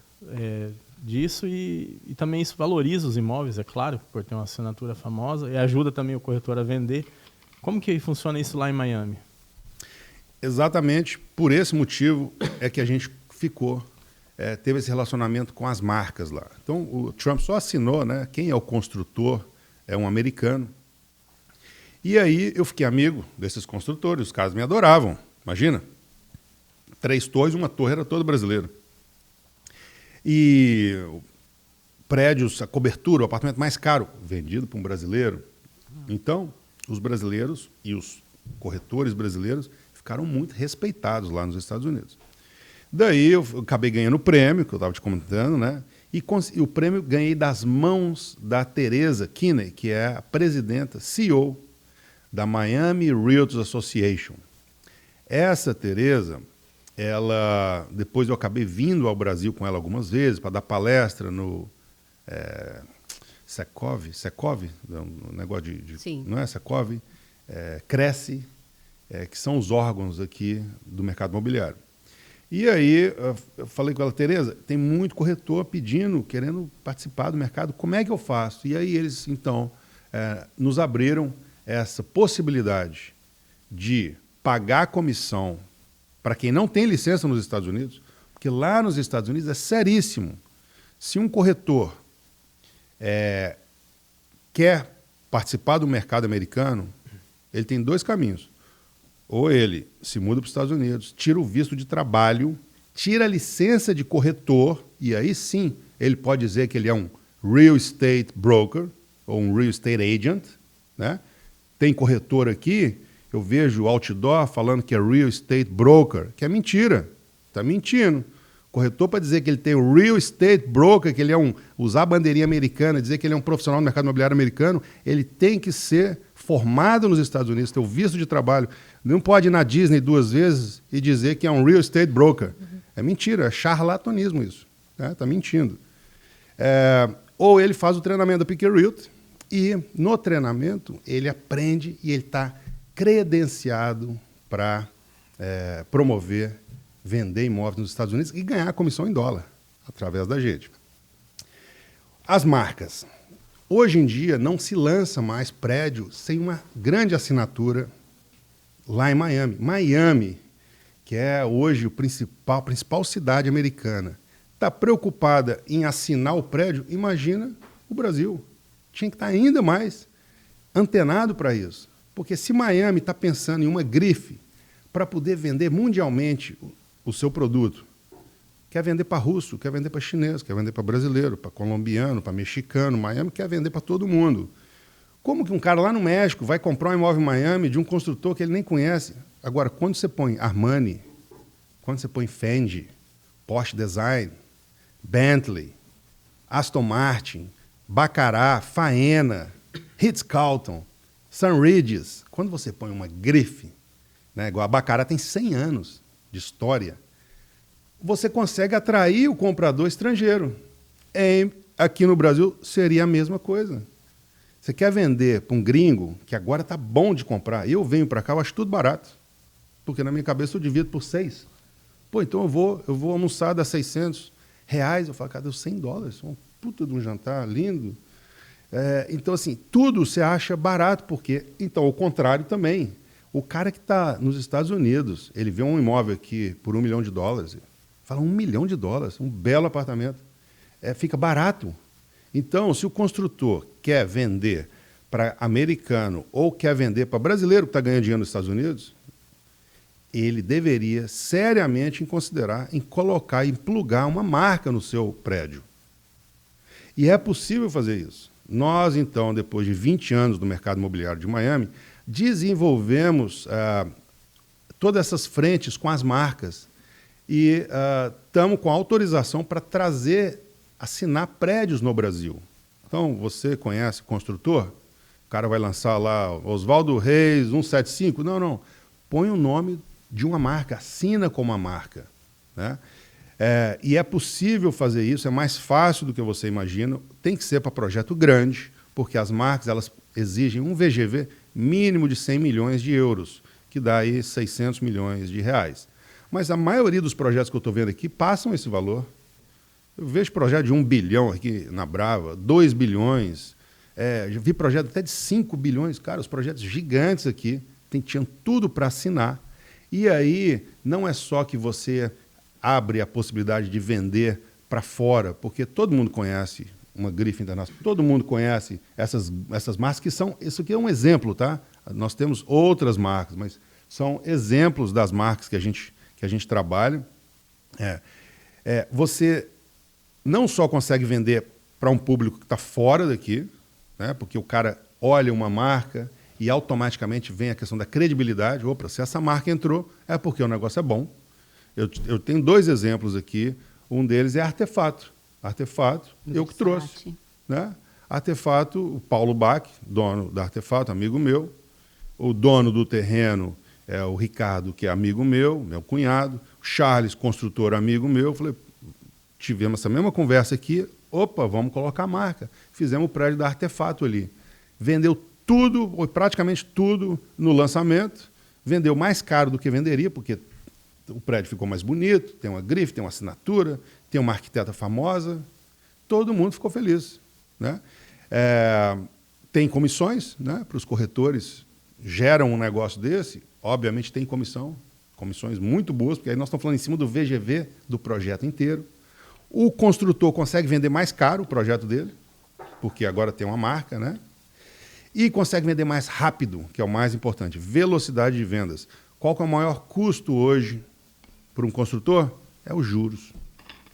disso? E também isso valoriza os imóveis, é claro, por ter uma assinatura famosa, e ajuda também o corretor a vender. Como que funciona isso lá em Miami? Exatamente por esse motivo é que a gente teve esse relacionamento com as marcas lá. Então, o Trump só assinou, né? Quem é o construtor é um americano. E aí eu fiquei amigo desses construtores, os caras me adoravam. Imagina, 3 torres, uma torre era toda brasileira. E prédios, a cobertura, o apartamento mais caro, vendido para um brasileiro. Então, os brasileiros e os corretores brasileiros ficaram muito respeitados lá nos Estados Unidos. Daí eu acabei ganhando o prêmio, que eu estava te comentando, né? E o prêmio ganhei das mãos da Teresa Kinney, que é a presidenta, CEO da Miami Realtors Association. Essa Teresa, depois eu acabei vindo ao Brasil com ela algumas vezes para dar palestra no Secov, um negócio Sim. não é Secov, Cresce, que são os órgãos aqui do mercado imobiliário. E aí eu falei com ela, Teresa, tem muito corretor querendo participar do mercado, como é que eu faço? E aí eles, então, nos abriram essa possibilidade de pagar comissão para quem não tem licença nos Estados Unidos, porque lá nos Estados Unidos é seríssimo. Se um corretor quer participar do mercado americano, ele tem 2 caminhos. Ou ele se muda para os Estados Unidos, tira o visto de trabalho, tira a licença de corretor, e aí sim ele pode dizer que ele é um real estate broker ou um real estate agent, né? Tem corretor aqui, eu vejo outdoor falando que é real estate broker, que é mentira, está mentindo. Corretor para dizer que ele tem o real estate broker, que ele é usar a bandeirinha americana, dizer que ele é um profissional do mercado imobiliário americano, ele tem que ser formado nos Estados Unidos, ter o visto de trabalho. Não pode ir na Disney 2 vezes e dizer que é um real estate broker. É mentira, é charlatanismo isso. Está mentindo. Ou ele faz o treinamento da Piquet Realty e no treinamento ele aprende e ele está credenciado para promover, vender imóveis nos Estados Unidos e ganhar a comissão em dólar através da gente. As marcas. Hoje em dia não se lança mais prédio sem uma grande assinatura lá em Miami. Miami, que é hoje a principal cidade americana, está preocupada em assinar o prédio, imagina o Brasil. Tinha que estar ainda mais antenado para isso. Porque se Miami está pensando em uma grife para poder vender mundialmente o seu produto, quer vender para russo, quer vender para chinês, quer vender para brasileiro, para colombiano, para mexicano, Miami quer vender para todo mundo. Como que um cara lá no México vai comprar um imóvel em Miami de um construtor que ele nem conhece? Agora, quando você põe Armani, quando você põe Fendi, Porsche Design, Bentley, Aston Martin, Baccarat, Faena, Ritz-Carlton, Sunridges, quando você põe uma grife, né, igual a Baccarat tem 100 anos de história, você consegue atrair o comprador estrangeiro. Aqui no Brasil seria a mesma coisa. Você quer vender para um gringo, que agora está bom de comprar, e eu venho para cá, eu acho tudo barato, porque na minha cabeça eu divido por 6. Pô, então eu vou almoçar, dá R$600, eu falo, cara, deu $100, uma puta de um jantar lindo. Então, assim, tudo você acha barato, porque... Então, o contrário também. O cara que está nos Estados Unidos, ele vê um imóvel aqui por $1 milhão, fala, $1 milhão, um belo apartamento, fica barato. Então, se o construtor quer vender para americano ou quer vender para brasileiro que está ganhando dinheiro nos Estados Unidos, ele deveria seriamente considerar em colocar, em plugar uma marca no seu prédio. E é possível fazer isso. Nós, então, depois de 20 anos no mercado imobiliário de Miami, desenvolvemos todas essas frentes com as marcas e estamos com autorização para assinar prédios no Brasil. Então, você conhece o construtor? O cara vai lançar lá Oswaldo Reis 175? Não. Põe o nome de uma marca, assina como uma marca, né? E é possível fazer isso, é mais fácil do que você imagina. Tem que ser para projeto grande, porque as marcas elas exigem um VGV mínimo de 100 milhões de euros, que dá aí 600 milhões de reais. Mas a maioria dos projetos que eu estou vendo aqui passam esse valor. Eu vejo projeto de 1 bilhão aqui na Brava, 2 bilhões, já vi projeto até de 5 bilhões. Cara, os projetos gigantes aqui tinham tudo para assinar. E aí não é só que você abre a possibilidade de vender para fora, porque todo mundo conhece uma grife internacional, todo mundo conhece essas marcas que são... Isso aqui é um exemplo, tá? Nós temos outras marcas, mas são exemplos das marcas que a gente trabalha. Você não só consegue vender para um público que está fora daqui, né? Porque o cara olha uma marca e automaticamente vem a questão da credibilidade. Opa, se essa marca entrou, é porque o negócio é bom. Eu tenho 2 exemplos aqui. Um deles é Artefato. Artefato, eu que trouxe. Né? Artefato, o Paulo Bach, dono da Artefato, amigo meu. O dono do terreno é o Ricardo, que é amigo meu cunhado. O Charles, construtor, amigo meu. Falei, tivemos essa mesma conversa aqui. Opa, vamos colocar a marca. Fizemos o prédio da Artefato ali. Vendeu tudo, praticamente tudo no lançamento. Vendeu mais caro do que venderia, porque o prédio ficou mais bonito, tem uma grife, tem uma assinatura, tem uma arquiteta famosa, todo mundo ficou feliz, né? Tem comissões, né, para os corretores, geram um negócio desse, obviamente tem comissões muito boas, porque aí nós estamos falando em cima do VGV do projeto inteiro. O construtor consegue vender mais caro o projeto dele, porque agora tem uma marca, né? E consegue vender mais rápido, que é o mais importante, velocidade de vendas. Qual que é o maior custo hoje para um construtor? É os juros.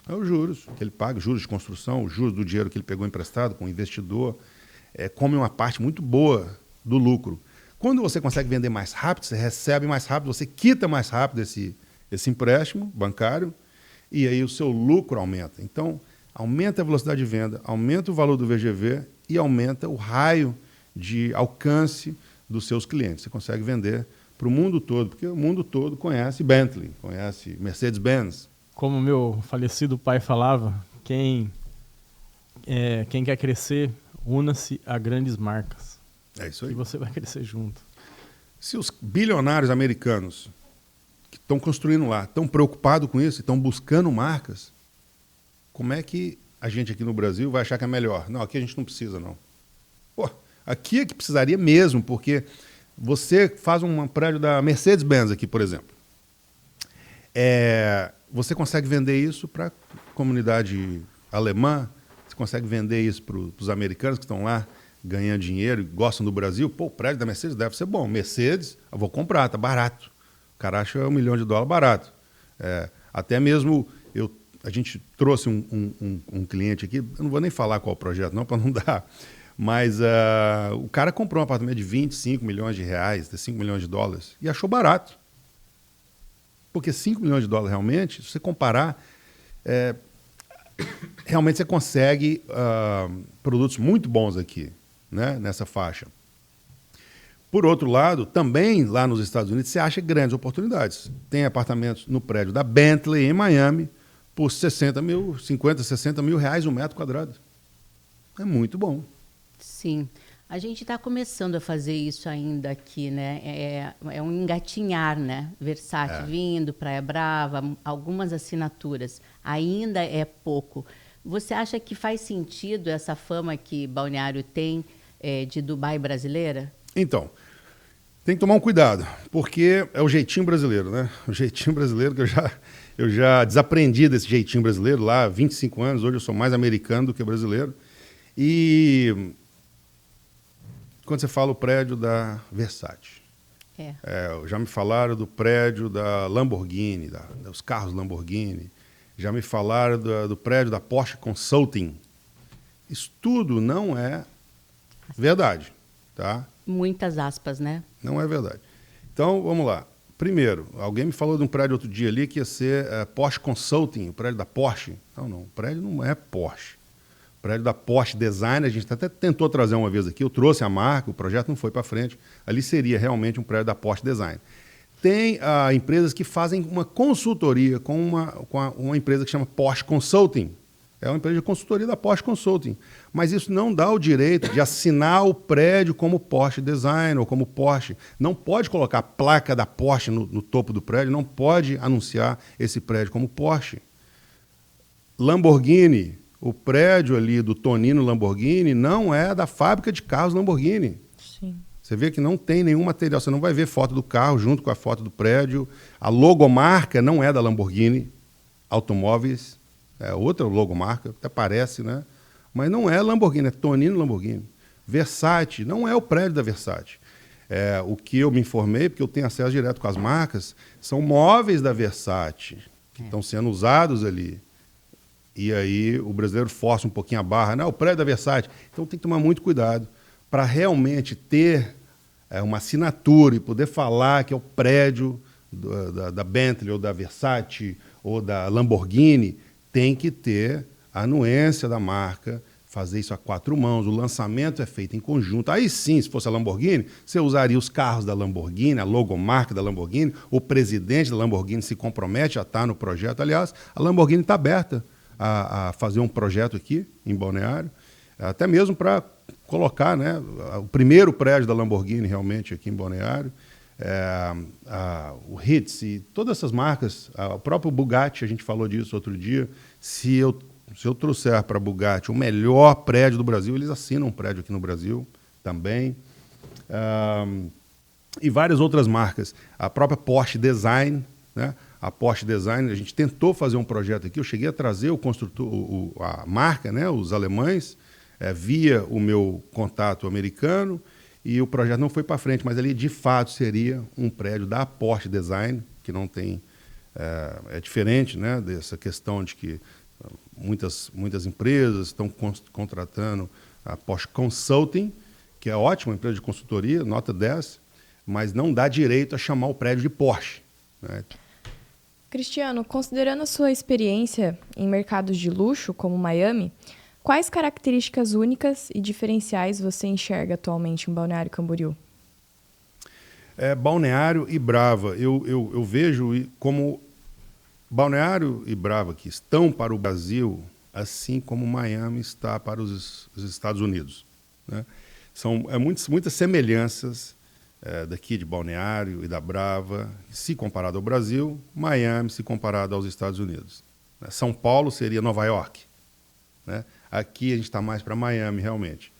É os juros que ele paga, juros de construção, os juros do dinheiro que ele pegou emprestado com o investidor. Come uma parte muito boa do lucro. Quando você consegue vender mais rápido, você recebe mais rápido, você quita mais rápido esse empréstimo bancário e aí o seu lucro aumenta. Então, aumenta a velocidade de venda, aumenta o valor do VGV e aumenta o raio de alcance dos seus clientes. Você consegue vender para o mundo todo, porque o mundo todo conhece Bentley, conhece Mercedes-Benz. Como meu falecido pai falava, quem quer crescer, una-se a grandes marcas. É isso aí. E você vai crescer junto. Se os bilionários americanos que estão construindo lá estão preocupados com isso, estão buscando marcas, como é que a gente aqui no Brasil vai achar que é melhor? Não, aqui a gente não precisa, não. Pô, aqui é que precisaria mesmo, porque você faz um prédio da Mercedes-Benz aqui, por exemplo. Você consegue vender isso para a comunidade alemã, você consegue vender isso para os americanos que estão lá ganhando dinheiro e gostam do Brasil. Pô, o prédio da Mercedes deve ser bom. Mercedes, eu vou comprar, tá barato. O cara acha $1 milhão barato. Até mesmo a gente trouxe um cliente aqui, eu não vou nem falar qual o projeto, não, para não dar. Mas o cara comprou um apartamento de 25 milhões de reais, de 5 milhões de dólares, e achou barato. Porque 5 milhões de dólares realmente, se você comparar, realmente você consegue produtos muito bons aqui, né, nessa faixa. Por outro lado, também lá nos Estados Unidos você acha grandes oportunidades. Tem apartamentos no prédio da Bentley, em Miami, por 50, 60 mil reais um metro quadrado. É muito bom. Sim. A gente está começando a fazer isso ainda aqui, né? É um engatinhar, né? Versace vindo, Praia Brava, algumas assinaturas. Ainda é pouco. Você acha que faz sentido essa fama que Balneário tem de Dubai brasileira? Então, tem que tomar um cuidado, porque é o jeitinho brasileiro, né? O jeitinho brasileiro que eu já desaprendi desse jeitinho brasileiro lá há 25 anos. Hoje eu sou mais americano do que brasileiro. E quando você fala o prédio da Versace, já me falaram do prédio da Lamborghini, dos carros Lamborghini, já me falaram do prédio da Porsche Consulting. Isso tudo não é verdade, tá? Muitas aspas, né? Não é verdade. Então, vamos lá. Primeiro, alguém me falou de um prédio outro dia ali que ia ser Porsche Consulting, o prédio da Porsche. Não, o prédio não é Porsche. O prédio da Porsche Design. A gente até tentou trazer uma vez aqui, eu trouxe a marca, o projeto não foi para frente. Ali seria realmente um prédio da Porsche Design. Tem empresas que fazem uma consultoria com uma empresa que chama Porsche Consulting. É uma empresa de consultoria da Porsche Consulting. Mas isso não dá o direito de assinar o prédio como Porsche Design ou como Porsche. Não pode colocar a placa da Porsche no topo do prédio, não pode anunciar esse prédio como Porsche. Lamborghini, o prédio ali do Tonino Lamborghini não é da fábrica de carros Lamborghini. Sim. Você vê que não tem nenhum material, você não vai ver foto do carro junto com a foto do prédio. A logomarca não é da Lamborghini Automóveis, é outra logomarca, até parece, né? Mas não é Lamborghini, é Tonino Lamborghini. Versace, não é o prédio da Versace. O que eu me informei, porque eu tenho acesso direto com as marcas, são móveis da Versace que estão sendo usados ali. E aí o brasileiro força um pouquinho a barra, não, o prédio da Versace. Então tem que tomar muito cuidado para realmente ter uma assinatura e poder falar que é o prédio da Bentley ou da Versace ou da Lamborghini. Tem que ter a anuência da marca, fazer isso a 4 mãos, o lançamento é feito em conjunto. Aí sim, se fosse a Lamborghini, você usaria os carros da Lamborghini, a logomarca da Lamborghini, o presidente da Lamborghini se compromete a estar no projeto. Aliás, a Lamborghini está aberta a fazer um projeto aqui em Balneário, até mesmo para colocar, né, o primeiro prédio da Lamborghini realmente aqui em Balneário, o Hitz e todas essas marcas, o próprio Bugatti, a gente falou disso outro dia, se eu trouxer para a Bugatti o melhor prédio do Brasil, eles assinam um prédio aqui no Brasil também, e várias outras marcas, a própria Porsche Design, né? A Porsche Design, a gente tentou fazer um projeto aqui, eu cheguei a trazer o construtor, a marca, né, os alemães, via o meu contato americano, e o projeto não foi para frente, mas ali de fato seria um prédio da Porsche Design, que não tem, é diferente, né, dessa questão de que muitas empresas estão contratando a Porsche Consulting, que é ótima, empresa de consultoria, nota 10, mas não dá direito a chamar o prédio de Porsche, né? Cristiano, considerando a sua experiência em mercados de luxo, como Miami, quais características únicas e diferenciais você enxerga atualmente em Balneário Camboriú? Balneário e Brava. Eu vejo como Balneário e Brava que estão para o Brasil, assim como Miami está para os Estados Unidos, né? São muitas semelhanças daqui de Balneário e da Brava, se comparado ao Brasil, Miami se comparado aos Estados Unidos. São Paulo seria Nova York, né? Aqui a gente está mais para Miami, realmente.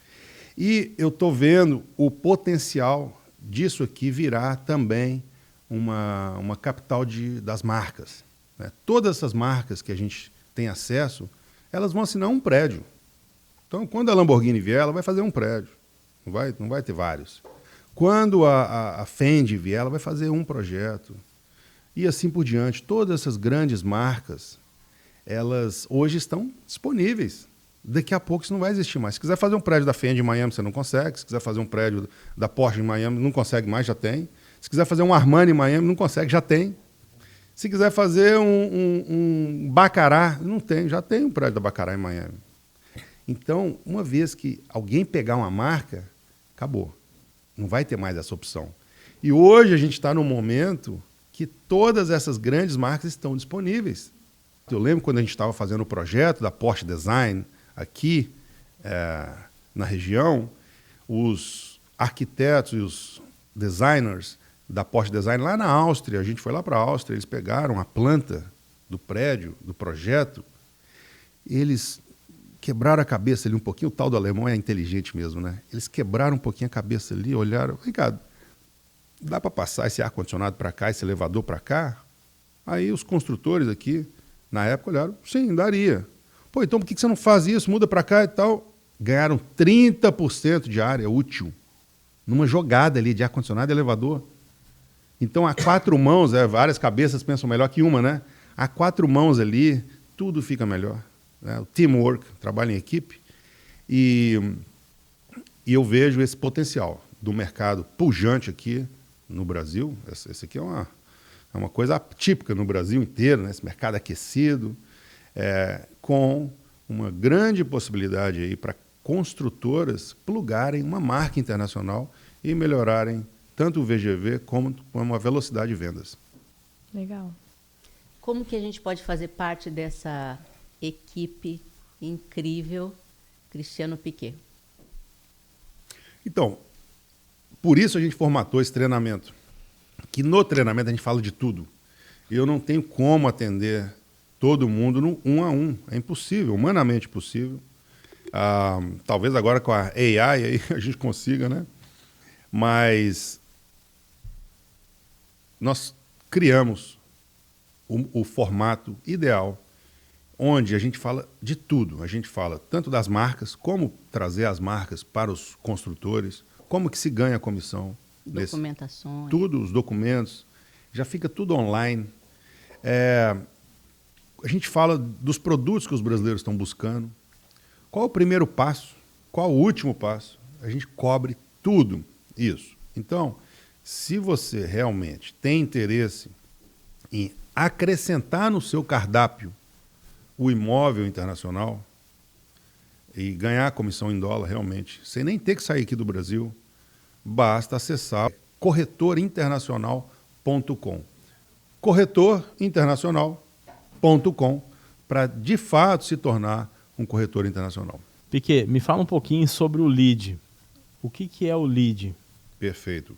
E eu estou vendo o potencial disso aqui virar também uma capital das marcas, né? Todas essas marcas que a gente tem acesso, elas vão assinar um prédio. Então, quando a Lamborghini vier, ela vai fazer um prédio, não vai ter vários. Quando a Fendi vier, ela vai fazer um projeto. E assim por diante. Todas essas grandes marcas, elas hoje estão disponíveis. Daqui a pouco isso não vai existir mais. Se quiser fazer um prédio da Fendi em Miami, você não consegue. Se quiser fazer um prédio da Porsche em Miami, não consegue mais, já tem. Se quiser fazer um Armani em Miami, não consegue, já tem. Se quiser fazer um Baccarat, não tem, já tem um prédio da Baccarat em Miami. Então, uma vez que alguém pegar uma marca, acabou. Não vai ter mais essa opção. E hoje a gente está num momento que todas essas grandes marcas estão disponíveis. Eu lembro quando a gente estava fazendo o projeto da Porsche Design aqui na região, os arquitetos e os designers da Porsche Design lá na Áustria, a gente foi lá para a Áustria, eles pegaram a planta do prédio, do projeto, eles quebraram a cabeça ali um pouquinho, o tal do alemão é inteligente mesmo, né? Eles quebraram um pouquinho a cabeça ali, olharam, Ricardo, dá para passar esse ar-condicionado para cá, esse elevador para cá? Aí os construtores aqui, na época, olharam, sim, daria. Pô, então por que você não faz isso? Muda para cá e tal. Ganharam 30% de área útil numa jogada ali de ar-condicionado e elevador. Então, a 4 mãos, várias cabeças pensam melhor que uma, né? A 4 mãos ali, tudo fica melhor, né? O teamwork, trabalho em equipe. E eu vejo esse potencial do mercado pujante aqui no Brasil. Esse aqui é uma coisa típica no Brasil inteiro, né? Esse mercado aquecido, com uma grande possibilidade aí para construtoras plugarem uma marca internacional e melhorarem tanto o VGV como a velocidade de vendas. Legal. Como que a gente pode fazer parte dessa equipe incrível, Cristiano Piquet? Então, por isso a gente formatou esse treinamento. Que no treinamento a gente fala de tudo. Eu não tenho como atender todo mundo no 1 a 1. É impossível, humanamente possível. Talvez agora com a AI aí a gente consiga, né? Mas nós criamos o formato ideal, onde a gente fala de tudo. A gente fala tanto das marcas, como trazer as marcas para os construtores, como que se ganha a comissão. Documentações. Tudo, os documentos, já fica tudo online. A gente fala dos produtos que os brasileiros estão buscando. Qual o primeiro passo? Qual o último passo? A gente cobre tudo isso. Então, se você realmente tem interesse em acrescentar no seu cardápio o imóvel internacional e ganhar comissão em dólar realmente, sem nem ter que sair aqui do Brasil, basta acessar corretorinternacional.com. corretorinternacional.com para, de fato, se tornar um corretor internacional. Piquet, me fala um pouquinho sobre o LEAD. O que é o LEAD? Perfeito.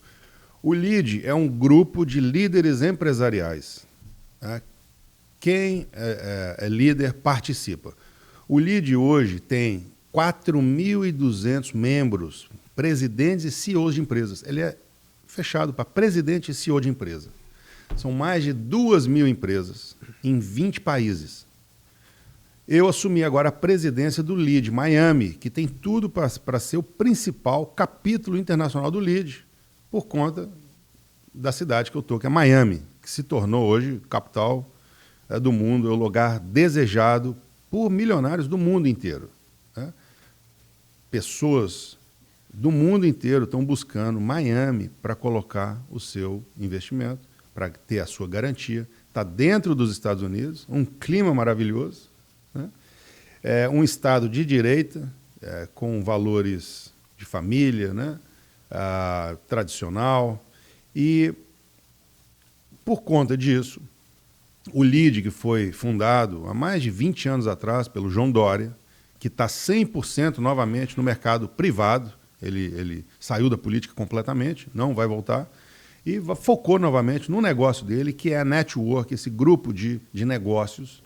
O LEAD é um grupo de líderes empresariais. Tá? Quem é líder participa. O LEAD hoje tem 4.200 membros, presidentes e CEOs de empresas. Ele é fechado para presidente e CEO de empresa. São mais de 2.000 empresas em 20 países. Eu assumi agora a presidência do LEAD Miami, que tem tudo para ser o principal capítulo internacional do LEAD, por conta da cidade que eu estou, que é Miami, que se tornou hoje capital do mundo, é o lugar desejado por milionários do mundo inteiro. Né? Pessoas do mundo inteiro estão buscando Miami para colocar o seu investimento, para ter a sua garantia. Está dentro dos Estados Unidos, um clima maravilhoso, né? Um estado de direita, com valores de família, né? Tradicional. E, por conta disso, o LEAD, que foi fundado há mais de 20 anos atrás pelo João Dória, que está 100% novamente no mercado privado, ele saiu da política completamente, não vai voltar, e focou novamente no negócio dele, que é a Network, esse grupo de negócios,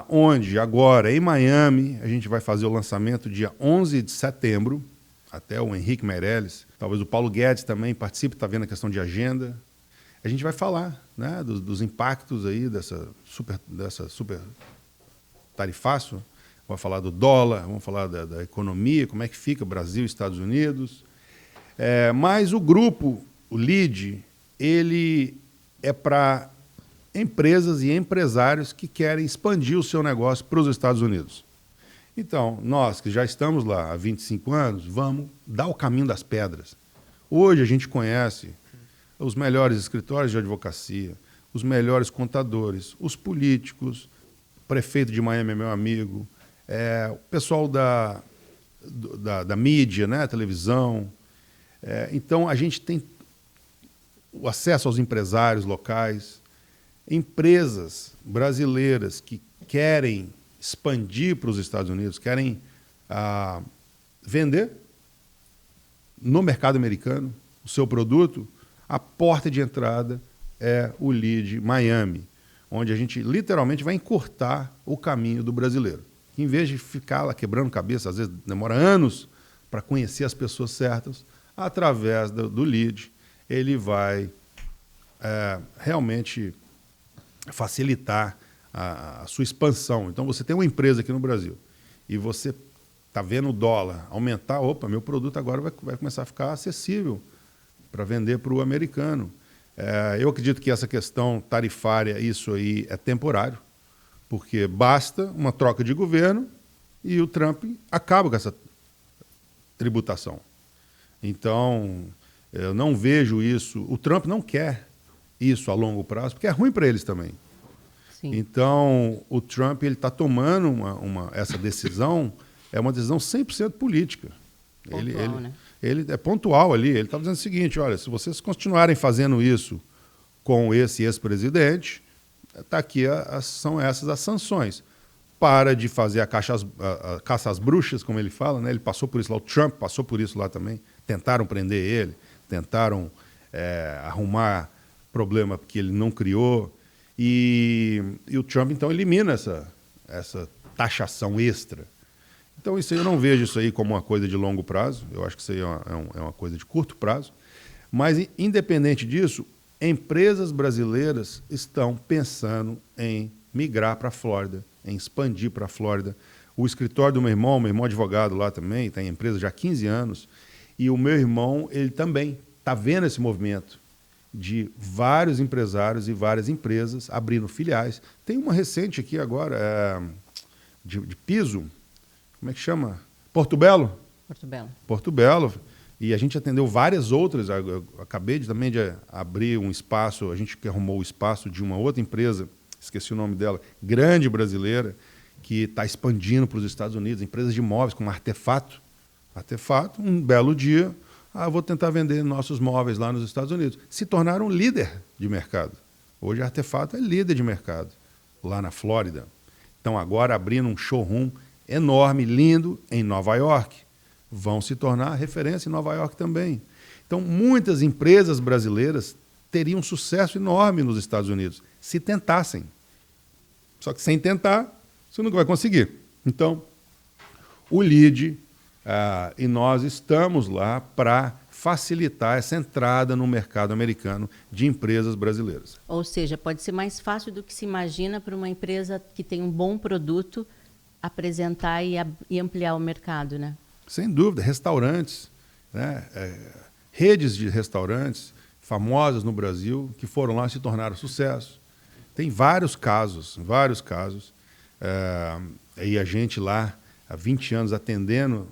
onde agora, em Miami, a gente vai fazer o lançamento dia 11 de setembro, até o Henrique Meirelles, talvez o Paulo Guedes também participe, está vendo a questão de agenda. A gente vai falar, né, dos impactos aí dessa super tarifaço, vamos falar do dólar, vamos falar da economia, como é que fica Brasil e Estados Unidos. Mas o grupo, o LEAD, ele é para empresas e empresários que querem expandir o seu negócio para os Estados Unidos. Então, nós que já estamos lá há 25 anos, vamos dar o caminho das pedras. Hoje a gente conhece os melhores escritórios de advocacia, os melhores contadores, os políticos, o prefeito de Miami é meu amigo, o pessoal da mídia, né, televisão. Então, a gente tem o acesso aos empresários locais, empresas brasileiras que querem expandir para os Estados Unidos, querem vender no mercado americano o seu produto, a porta de entrada é o LEAD Miami, onde a gente literalmente vai encurtar o caminho do brasileiro. Em vez de ficar lá quebrando cabeça, às vezes demora anos para conhecer as pessoas certas, através do LEAD, ele vai realmente facilitar a sua expansão. Então, você tem uma empresa aqui no Brasil e você está vendo o dólar aumentar, opa, meu produto agora vai começar a ficar acessível para vender para o americano. Eu acredito que essa questão tarifária, isso aí é temporário, porque basta uma troca de governo e o Trump acaba com essa tributação. Então, eu não vejo isso. O Trump não quer isso a longo prazo, porque é ruim para eles também. Sim. Então, o Trump ele está tomando essa decisão, é uma decisão 100% política. Pontual, né? Ele é pontual ali. Ele está dizendo o seguinte: olha, se vocês continuarem fazendo isso com esse ex-presidente, tá aqui são essas as sanções. Para de fazer a caça às bruxas, como ele fala, né? Ele passou por isso lá, o Trump passou por isso lá também. Tentaram prender ele, tentaram arrumar problema que ele não criou. E o Trump, então, elimina essa taxação extra. Então, isso aí, eu não vejo isso aí como uma coisa de longo prazo. Eu acho que isso aí é uma coisa de curto prazo. Mas, independente disso, empresas brasileiras estão pensando em migrar para a Flórida, em expandir para a Flórida. O escritório do meu irmão é advogado lá também, tem empresa já há 15 anos, e o meu irmão, ele também está vendo esse movimento de vários empresários e várias empresas abrindo filiais. Tem uma recente aqui agora, de piso, como é que chama? Porto Belo. Porto Belo. E a gente atendeu várias outras. Eu acabei também de abrir um espaço, a gente que arrumou o espaço de uma outra empresa, esqueci o nome dela, grande brasileira, que está expandindo para os Estados Unidos, empresas de móveis como Artefato. Artefato, um belo dia, vou tentar vender nossos móveis lá nos Estados Unidos. Se tornaram líder de mercado. Hoje a Artefato é líder de mercado, lá na Flórida. Então agora abrindo um showroom enorme, lindo, em Nova York. Vão se tornar referência em Nova York também. Então muitas empresas brasileiras teriam um sucesso enorme nos Estados Unidos, se tentassem. Só que sem tentar, você nunca vai conseguir. Então, o LEAD, e nós estamos lá para facilitar essa entrada no mercado americano de empresas brasileiras. Ou seja, pode ser mais fácil do que se imagina para uma empresa que tem um bom produto apresentar e ampliar o mercado, né? Sem dúvida, restaurantes, né? Redes de restaurantes famosas no Brasil que foram lá e se tornaram sucesso. Tem vários casos. E a gente lá, há 20 anos, atendendo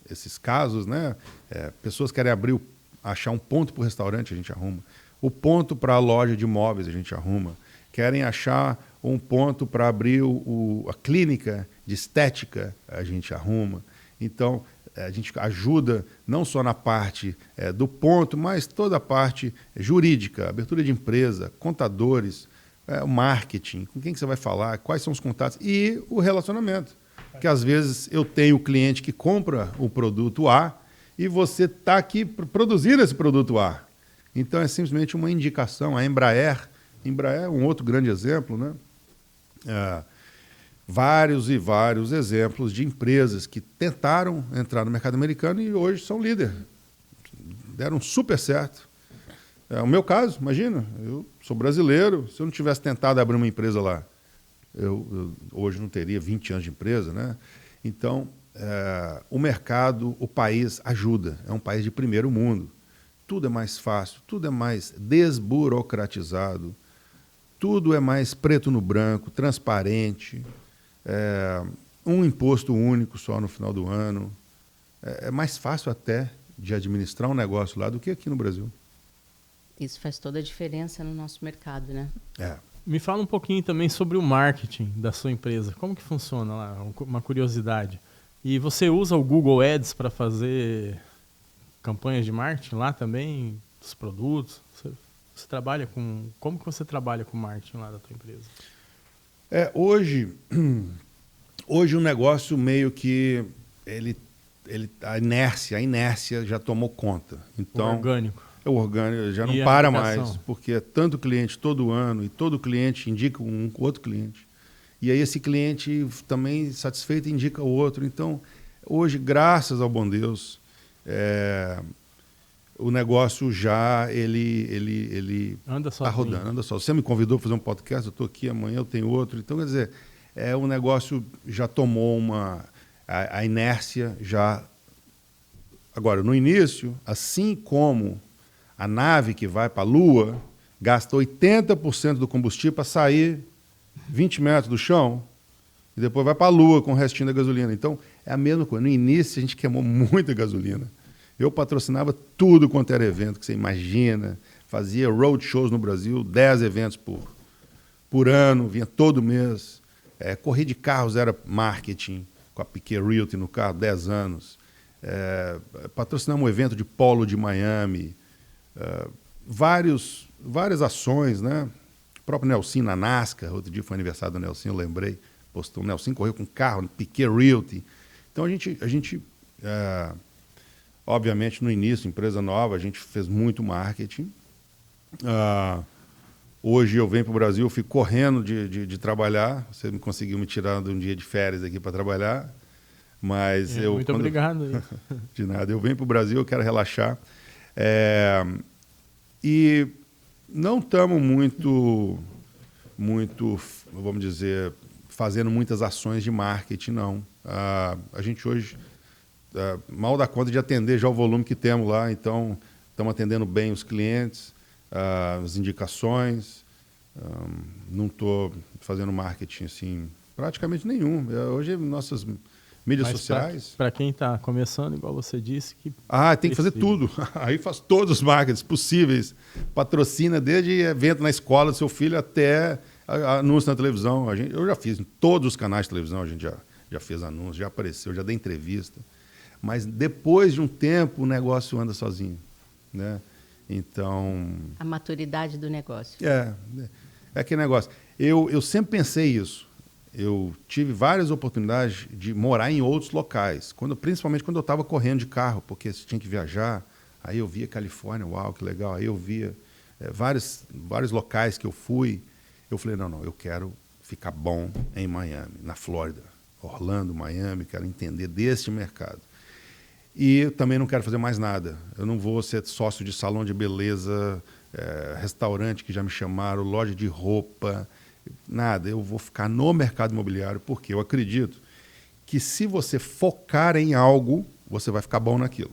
esses casos, né? Pessoas querem achar um ponto para o restaurante, a gente arruma. O ponto para a loja de móveis, a gente arruma. Querem achar um ponto para abrir a clínica de estética, a gente arruma. Então, a gente ajuda não só na parte do ponto, mas toda a parte jurídica, abertura de empresa, contadores, o marketing, com quem que você vai falar, quais são os contatos e o relacionamento. Porque às vezes eu tenho o cliente que compra o produto A e você está aqui produzindo esse produto A. Então é simplesmente uma indicação. A Embraer é um outro grande exemplo, né? Vários e vários exemplos de empresas que tentaram entrar no mercado americano e hoje são líderes. Deram super certo. O meu caso, imagina, eu sou brasileiro, se eu não tivesse tentado abrir uma empresa lá, eu hoje não teria 20 anos de empresa, né? Então, o mercado, o país ajuda, é um país de primeiro mundo. Tudo é mais fácil, tudo é mais desburocratizado, tudo é mais preto no branco, transparente, um imposto único só no final do ano. É mais fácil até de administrar um negócio lá do que aqui no Brasil. Isso faz toda a diferença no nosso mercado, né? Me fala um pouquinho também sobre o marketing da sua empresa. Como que funciona lá? Uma curiosidade. E você usa o Google Ads para fazer campanhas de marketing lá também, dos produtos? Você trabalha com... Como que você trabalha com marketing lá da tua empresa? Hoje o negócio meio que a inércia já tomou conta. Então, o orgânico já não para mais, porque é tanto cliente todo ano e todo cliente indica um outro cliente. E aí esse cliente também satisfeito indica o outro. Então, hoje, graças ao bom Deus, o negócio já ele está rodando, anda só. Você me convidou para fazer um podcast, eu estou aqui, amanhã eu tenho outro. Então, quer dizer, o negócio já tomou a inércia já. Agora, no início, assim como a nave que vai para a Lua gasta 80% do combustível para sair 20 metros do chão e depois vai para a Lua com o restinho da gasolina. Então, é a mesma coisa. No início, a gente queimou muita gasolina. Eu patrocinava tudo quanto era evento que você imagina. Fazia road shows no Brasil, 10 eventos por ano, vinha todo mês. Correr de carros era marketing, com a Piquet Realty no carro, 10 anos. Patrocinamos um evento de polo de Miami. Várias ações, né? O próprio Nelson na NASCAR, outro dia foi aniversário do Nelson, eu lembrei. Postou, o Nelson correu com carro, Piquet Realty. Então a gente obviamente, no início, empresa nova, a gente fez muito marketing. Hoje eu venho para o Brasil, eu fico correndo de trabalhar. Você conseguiu me tirar de um dia de férias aqui para trabalhar. Mas muito obrigado. De nada. Eu venho para o Brasil, eu quero relaxar. E não estamos muito, vamos dizer, fazendo muitas ações de marketing, não. A gente hoje mal dá conta de atender já o volume que temos lá, então estamos atendendo bem os clientes, as indicações. Não estou fazendo marketing assim, praticamente nenhum. Hoje nossas mídias sociais. Para quem está começando, igual você disse, que tem que fazer tudo. Aí faz todos os marketings possíveis. Patrocina desde evento na escola do seu filho até anúncio na televisão. Eu já fiz em todos os canais de televisão, a gente já fez anúncio, já apareceu, já dei entrevista. Mas depois de um tempo o negócio anda sozinho, né? Então... A maturidade do negócio. É aquele negócio. Eu sempre pensei isso. Eu tive várias oportunidades de morar em outros locais, principalmente quando eu estava correndo de carro, porque você tinha que viajar. Aí eu via Califórnia, uau, que legal. Aí eu via vários locais que eu fui. Eu falei, não, eu quero ficar bom em Miami, na Flórida, Orlando, Miami, quero entender desse mercado. E eu também não quero fazer mais nada. Eu não vou ser sócio de salão de beleza, restaurante que já me chamaram, loja de roupa, nada. Eu vou ficar no mercado imobiliário porque eu acredito que se você focar em algo, você vai ficar bom naquilo.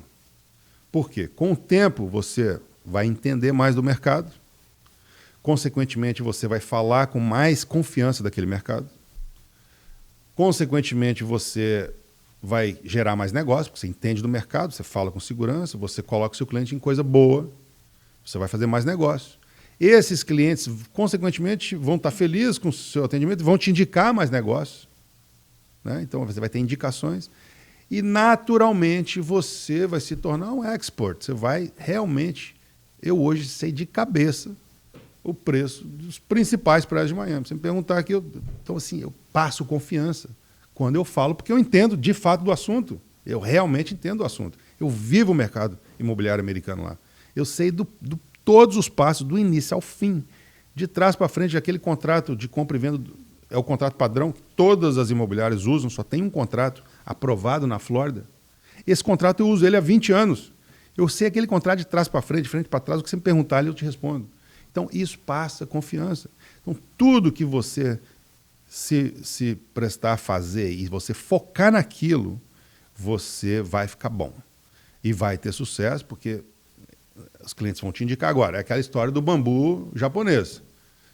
Por quê? Com o tempo você vai entender mais do mercado, consequentemente você vai falar com mais confiança daquele mercado, consequentemente você vai gerar mais negócio, porque você entende do mercado, você fala com segurança, você coloca o seu cliente em coisa boa, você vai fazer mais negócio. Esses clientes, consequentemente, vão estar felizes com o seu atendimento, vão te indicar mais negócio, né? Então, você vai ter indicações e, naturalmente, você vai se tornar um expert. Você vai realmente... Eu hoje sei de cabeça o preço dos principais prédios de Miami. Se me perguntar aqui, então, assim, eu passo confiança quando eu falo, porque eu entendo de fato do assunto. Eu realmente entendo do assunto. Eu vivo o mercado imobiliário americano lá. Eu sei todos os passos, do início ao fim, de trás para frente. Aquele contrato de compra e venda é o contrato padrão que todas as imobiliárias usam, só tem um contrato aprovado na Flórida. Esse contrato eu uso ele há 20 anos. Eu sei aquele contrato de trás para frente, de frente para trás, o que você me perguntar ali eu te respondo. Então, isso passa confiança. Então, tudo que você se prestar a fazer e você focar naquilo, você vai ficar bom. E vai ter sucesso, porque os clientes vão te indicar agora. É aquela história do bambu japonês.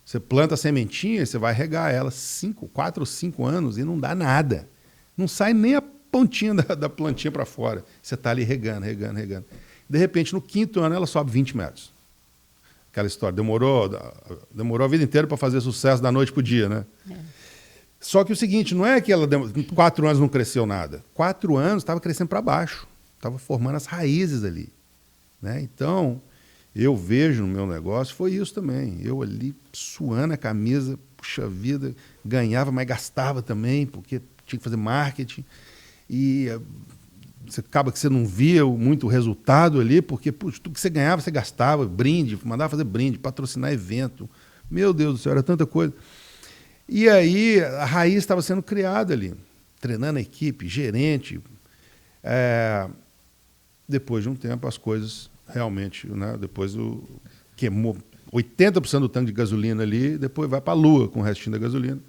Você planta a sementinha e você vai regar ela 4 ou 5 anos e não dá nada. Não sai nem a pontinha da plantinha para fora. Você está ali regando. De repente, no 5º ano, ela sobe 20 metros. Aquela história. Demorou a vida inteira para fazer sucesso da noite para o dia, né? Só que o seguinte, não é que ela 4 anos não cresceu nada. 4 anos estava crescendo para baixo. Estava formando as raízes ali, né? Então, eu vejo no meu negócio, foi isso também. Eu ali suando a camisa, puxa vida, ganhava, mas gastava também, porque tinha que fazer marketing. E acaba que você não via muito resultado ali, porque puxa, tudo que você ganhava, você gastava, brinde, mandava fazer brinde, patrocinar evento. Meu Deus do céu, era tanta coisa. E aí a raiz estava sendo criada ali, treinando a equipe, gerente. Depois de um tempo, as coisas realmente, né, depois queimou 80% do tanque de gasolina ali, depois vai para a lua com o restinho da gasolina.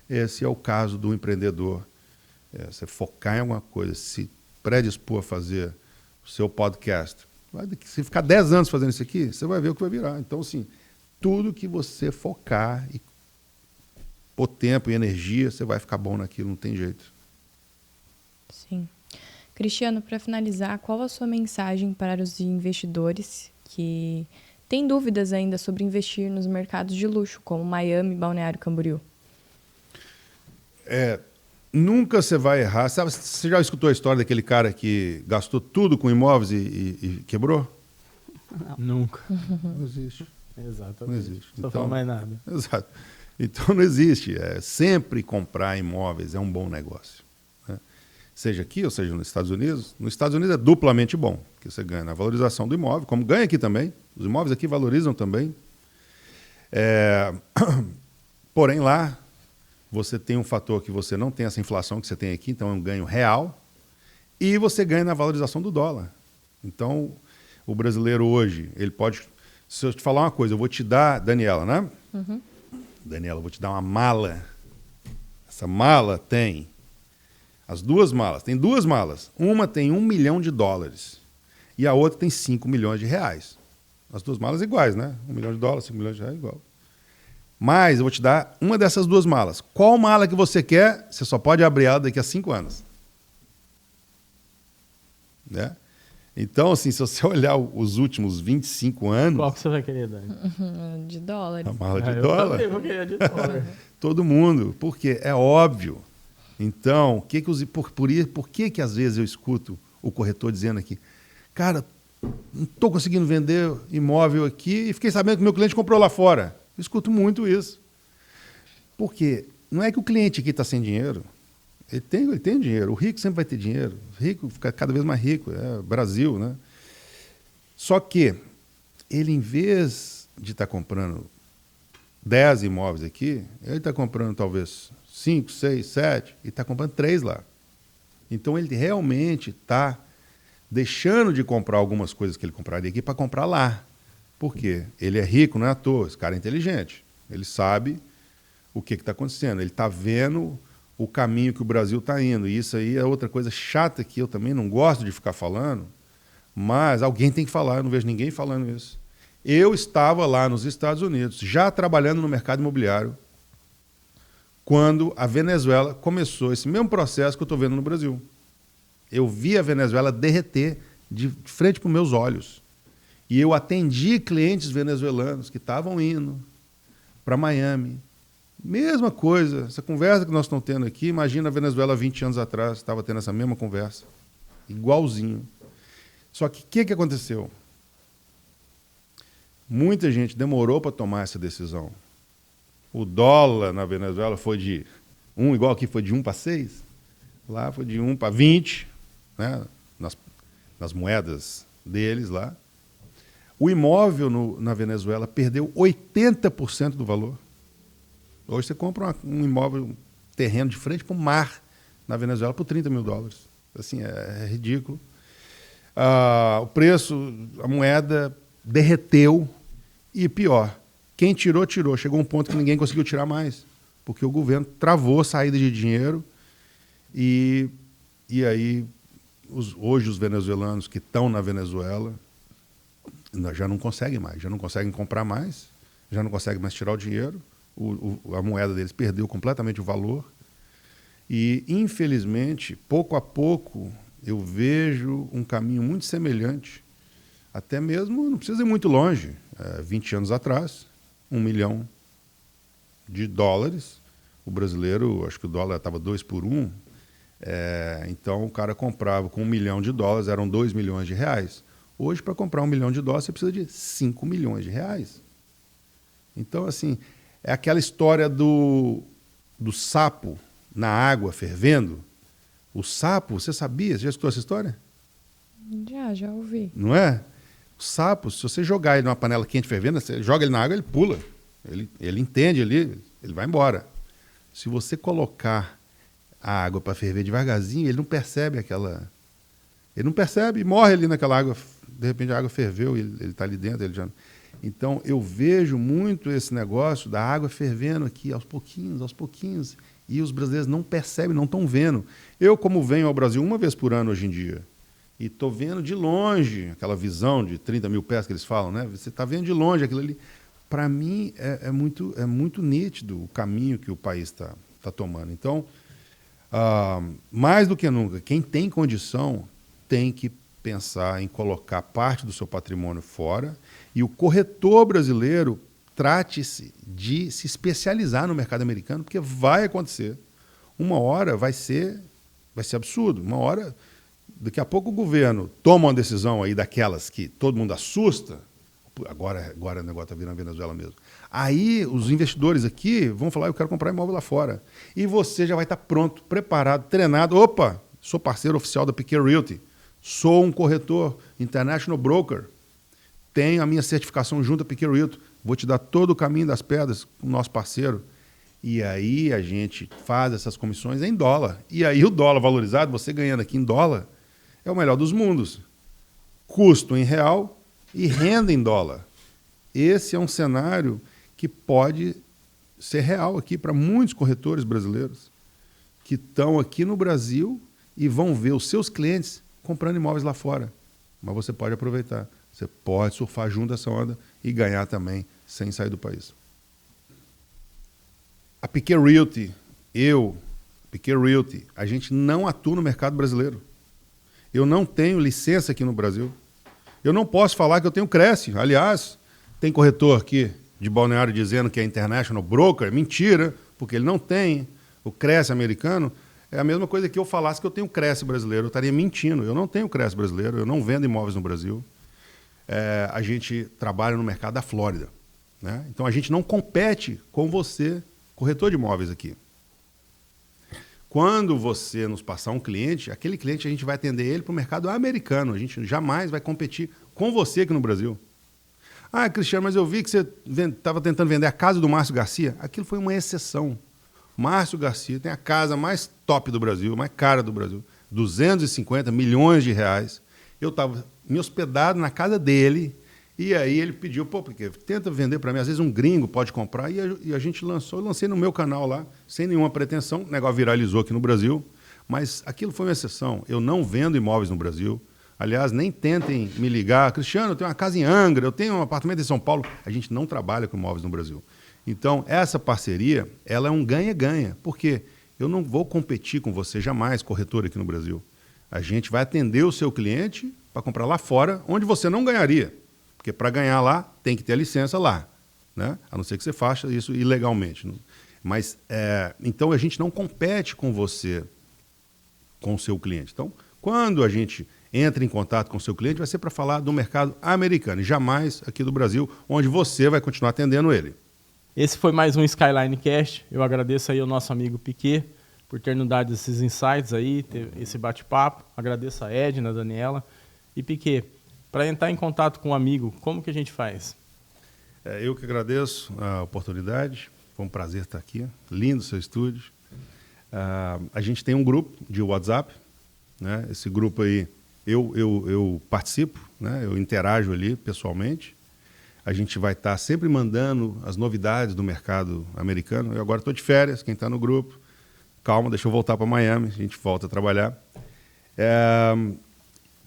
Esse é o caso do empreendedor. Você focar em alguma coisa, se predispor a fazer o seu podcast. Se ficar 10 anos fazendo isso aqui, você vai ver o que vai virar. Então, assim, tudo que você focar e pôr tempo e energia, você vai ficar bom naquilo, não tem jeito. Sim. Cristiano, para finalizar, qual a sua mensagem para os investidores que tem dúvidas ainda sobre investir nos mercados de luxo, como Miami e Balneário Camboriú? Nunca você vai errar. Sabe, você já escutou a história daquele cara que gastou tudo com imóveis e quebrou? Nunca. Não existe. Exatamente. Não existe. Não falo mais nada. Exato. Então não existe. Sempre comprar imóveis é um bom negócio, né? Seja aqui ou seja nos Estados Unidos. Nos Estados Unidos é duplamente bom, porque você ganha na valorização do imóvel, como ganha aqui também. Os imóveis aqui valorizam também. Porém lá você tem um fator que você não tem essa inflação que você tem aqui, então é um ganho real, e você ganha na valorização do dólar. Então o brasileiro hoje, ele pode... Se eu te falar uma coisa, eu vou te dar, Daniela, né? Uhum. Daniela, eu vou te dar uma mala. Essa mala tem as duas malas. Tem duas malas. Uma tem $1 milhão e a outra tem R$5 milhões. As duas malas iguais, né? $1 milhão, R$5 milhões igual. Mas eu vou te dar uma dessas duas malas. Qual mala que você quer? Você só pode abrir ela daqui a 5 anos. Né? Então, assim, se você olhar os últimos 25 anos... Qual que você vai querer, Dani? De dólares. A mala de Eu dólar? também vou querer de dólar. Todo mundo, porque é óbvio. Então, por que às vezes eu escuto o corretor dizendo aqui, cara, não estou conseguindo vender imóvel aqui e fiquei sabendo que meu cliente comprou lá fora. Eu escuto muito isso. Porque não é que o cliente aqui está sem dinheiro. Ele tem dinheiro. O rico sempre vai ter dinheiro. O rico fica cada vez mais rico. É Brasil, né? Só que ele, em vez de estar comprando 10 imóveis aqui, ele está comprando talvez 5, 6, 7 e está comprando 3 lá. Então ele realmente está deixando de comprar algumas coisas que ele compraria aqui para comprar lá. Por quê? Ele é rico, não é à toa. Esse cara é inteligente. Ele sabe o que está acontecendo. Ele está vendo o caminho que o Brasil está indo. E isso aí é outra coisa chata que eu também não gosto de ficar falando, mas alguém tem que falar. Eu não vejo ninguém falando isso. Eu estava lá nos Estados Unidos, já trabalhando no mercado imobiliário, quando a Venezuela começou esse mesmo processo que eu estou vendo no Brasil. Eu vi a Venezuela derreter de frente para os meus olhos. E eu atendi clientes venezuelanos que estavam indo para Miami. Mesma coisa, essa conversa que nós estamos tendo aqui, imagina a Venezuela 20 anos atrás, estava tendo essa mesma conversa. Igualzinho. Só que o que aconteceu? Muita gente demorou para tomar essa decisão. O dólar na Venezuela foi de 1, igual aqui foi de 1 para 6. Lá foi de 1 para 20, né? nas moedas deles lá. O imóvel na Venezuela perdeu 80% do valor. Hoje você compra um imóvel, um terreno de frente para o mar na Venezuela por $30 mil. Assim, é ridículo. O preço, a moeda derreteu e pior, quem tirou, tirou. Chegou um ponto que ninguém conseguiu tirar mais, porque o governo travou a saída de dinheiro e aí hoje os venezuelanos que estão na Venezuela já não conseguem mais, já não conseguem comprar mais, já não conseguem mais tirar o dinheiro, a moeda deles perdeu completamente o valor e, infelizmente, pouco a pouco, eu vejo um caminho muito semelhante, até mesmo, não precisa ir muito longe, 20 anos atrás, $1 milhão, o brasileiro, acho que o dólar estava 2 por 1, então o cara comprava com $1 milhão, eram R$2 milhões. Hoje, para comprar $1 milhão, você precisa de R$5 milhões. Então, assim, é aquela história do sapo na água fervendo. O sapo, você sabia? Você já escutou essa história? Já ouvi. Não é? O sapo, se você jogar ele numa panela quente fervendo, você joga ele na água, ele pula. Ele entende ali, ele vai embora. Se você colocar a água para ferver devagarzinho, ele não percebe aquela... Ele não percebe e morre ali naquela água. De repente a água ferveu e ele está ali dentro. Então eu vejo muito esse negócio da água fervendo aqui aos pouquinhos. E os brasileiros não percebem, não estão vendo. Eu, como venho ao Brasil uma vez por ano hoje em dia, e estou vendo de longe aquela visão de 30 mil pés que eles falam, né? Você está vendo de longe aquilo ali. Para mim é muito nítido o caminho que o país está tomando. Então, mais do que nunca, quem tem condição tem que pensar em colocar parte do seu patrimônio fora E o corretor brasileiro trate-se de se especializar no mercado americano, porque vai acontecer. Uma hora vai ser absurdo. Uma hora, daqui a pouco o governo toma uma decisão aí daquelas que todo mundo assusta. Agora o negócio está virando Venezuela mesmo. Aí os investidores aqui vão falar, eu quero comprar imóvel lá fora. E você já vai estar pronto, preparado, treinado. Opa, sou parceiro oficial da Piquet Realty. Sou um corretor, international broker. Tenho a minha certificação junto à Piquet Realty. Vou te dar todo o caminho das pedras com o nosso parceiro. E aí a gente faz essas comissões em dólar. E aí o dólar valorizado, você ganhando aqui em dólar, é o melhor dos mundos. Custo em real e renda em dólar. Esse é um cenário que pode ser real aqui para muitos corretores brasileiros que estão aqui no Brasil e vão ver os seus clientes comprando imóveis lá fora. Mas você pode aproveitar. Você pode surfar junto dessa onda e ganhar também sem sair do país. A Piquet Realty, Piquet Realty, a gente não atua no mercado brasileiro. Eu não tenho licença aqui no Brasil. Eu não posso falar que eu tenho Cresce. Aliás, tem corretor aqui de Balneário dizendo que é international broker. Mentira, porque ele não tem. O Cresce americano é a mesma coisa que eu falasse que eu tenho Cresce brasileiro. Eu estaria mentindo. Eu não tenho Cresce brasileiro, eu não vendo imóveis no Brasil. A gente trabalha no mercado da Flórida, né? Então a gente não compete com você, corretor de imóveis aqui. Quando você nos passar um cliente, aquele cliente a gente vai atender ele para o mercado americano. A gente jamais vai competir com você aqui no Brasil. Ah, Cristiano, mas eu vi que você estava tentando vender a casa do Márcio Garcia. Aquilo foi uma exceção. Márcio Garcia tem a casa mais top do Brasil, mais cara do Brasil. 250 milhões de reais. Eu estava me hospedado na casa dele. E aí ele pediu, porque tenta vender para mim, às vezes um gringo pode comprar, e a gente lançou, eu lancei no meu canal lá, sem nenhuma pretensão, o negócio viralizou aqui no Brasil, mas aquilo foi uma exceção. Eu não vendo imóveis no Brasil. Aliás, nem tentem me ligar, Cristiano, eu tenho uma casa em Angra, eu tenho um apartamento em São Paulo. A gente não trabalha com imóveis no Brasil. Então, essa parceria, ela é um ganha-ganha, porque eu não vou competir com você jamais, corretor aqui no Brasil. A gente vai atender o seu cliente para comprar lá fora, onde você não ganharia. Porque para ganhar lá, tem que ter a licença lá, né? A não ser que você faça isso ilegalmente. Mas, então, a gente não compete com você, com o seu cliente. Então, quando a gente entra em contato com o seu cliente, vai ser para falar do mercado americano, e jamais aqui do Brasil, onde você vai continuar atendendo ele. Esse foi mais um Skyline Cast. Eu agradeço aí ao nosso amigo Piquet por ter nos dado esses insights aí, ter esse bate-papo. Agradeço a Edna, a Daniela. E Piquet, para entrar em contato com um amigo, como que a gente faz? Eu que agradeço a oportunidade. Foi um prazer estar aqui. Lindo o seu estúdio. A gente tem um grupo de WhatsApp, né? Esse grupo aí, eu participo, né? Eu interajo ali pessoalmente. A gente vai estar sempre mandando as novidades do mercado americano. Eu agora estou de férias, quem está no grupo, calma, deixa eu voltar para Miami, a gente volta a trabalhar.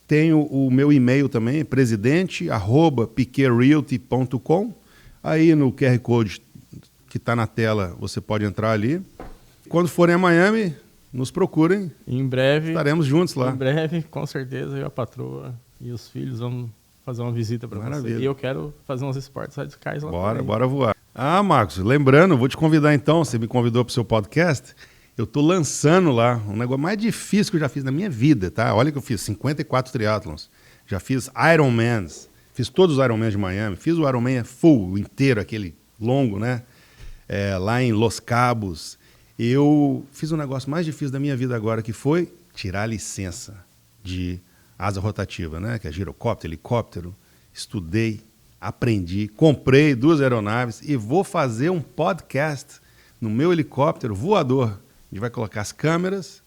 Tenho o meu e-mail também, presidente@piquetrealty.com. Aí no QR Code que está na tela, você pode entrar ali. Quando forem a Miami, nos procurem. Em breve. Estaremos juntos lá. Em breve, com certeza, eu, a patroa e os filhos vão fazer uma visita para você. E eu quero fazer uns esportes radicais lá. Bora voar. Marcos, lembrando, vou te convidar então, você me convidou para o seu podcast, eu estou lançando lá um negócio mais difícil que eu já fiz na minha vida, tá? Olha que eu fiz 54 triatlons, já fiz Ironmans, fiz todos os Ironmans de Miami, fiz o Ironman full, inteiro, aquele longo, né? Lá em Los Cabos. Eu fiz um negócio mais difícil da minha vida agora, que foi tirar a licença de asa rotativa, né? Que é girocóptero, helicóptero. Estudei, aprendi, comprei 2 aeronaves e vou fazer um podcast no meu helicóptero voador. A gente vai colocar as câmeras,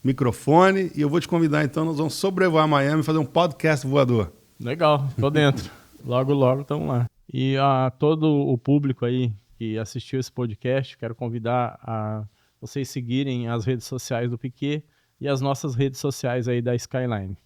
microfone e eu vou te convidar então, nós vamos sobrevoar Miami e fazer um podcast voador. Legal, tô dentro. Logo estamos lá. E a todo o público aí que assistiu esse podcast, quero convidar a vocês seguirem as redes sociais do Piquet e as nossas redes sociais aí da Skyline.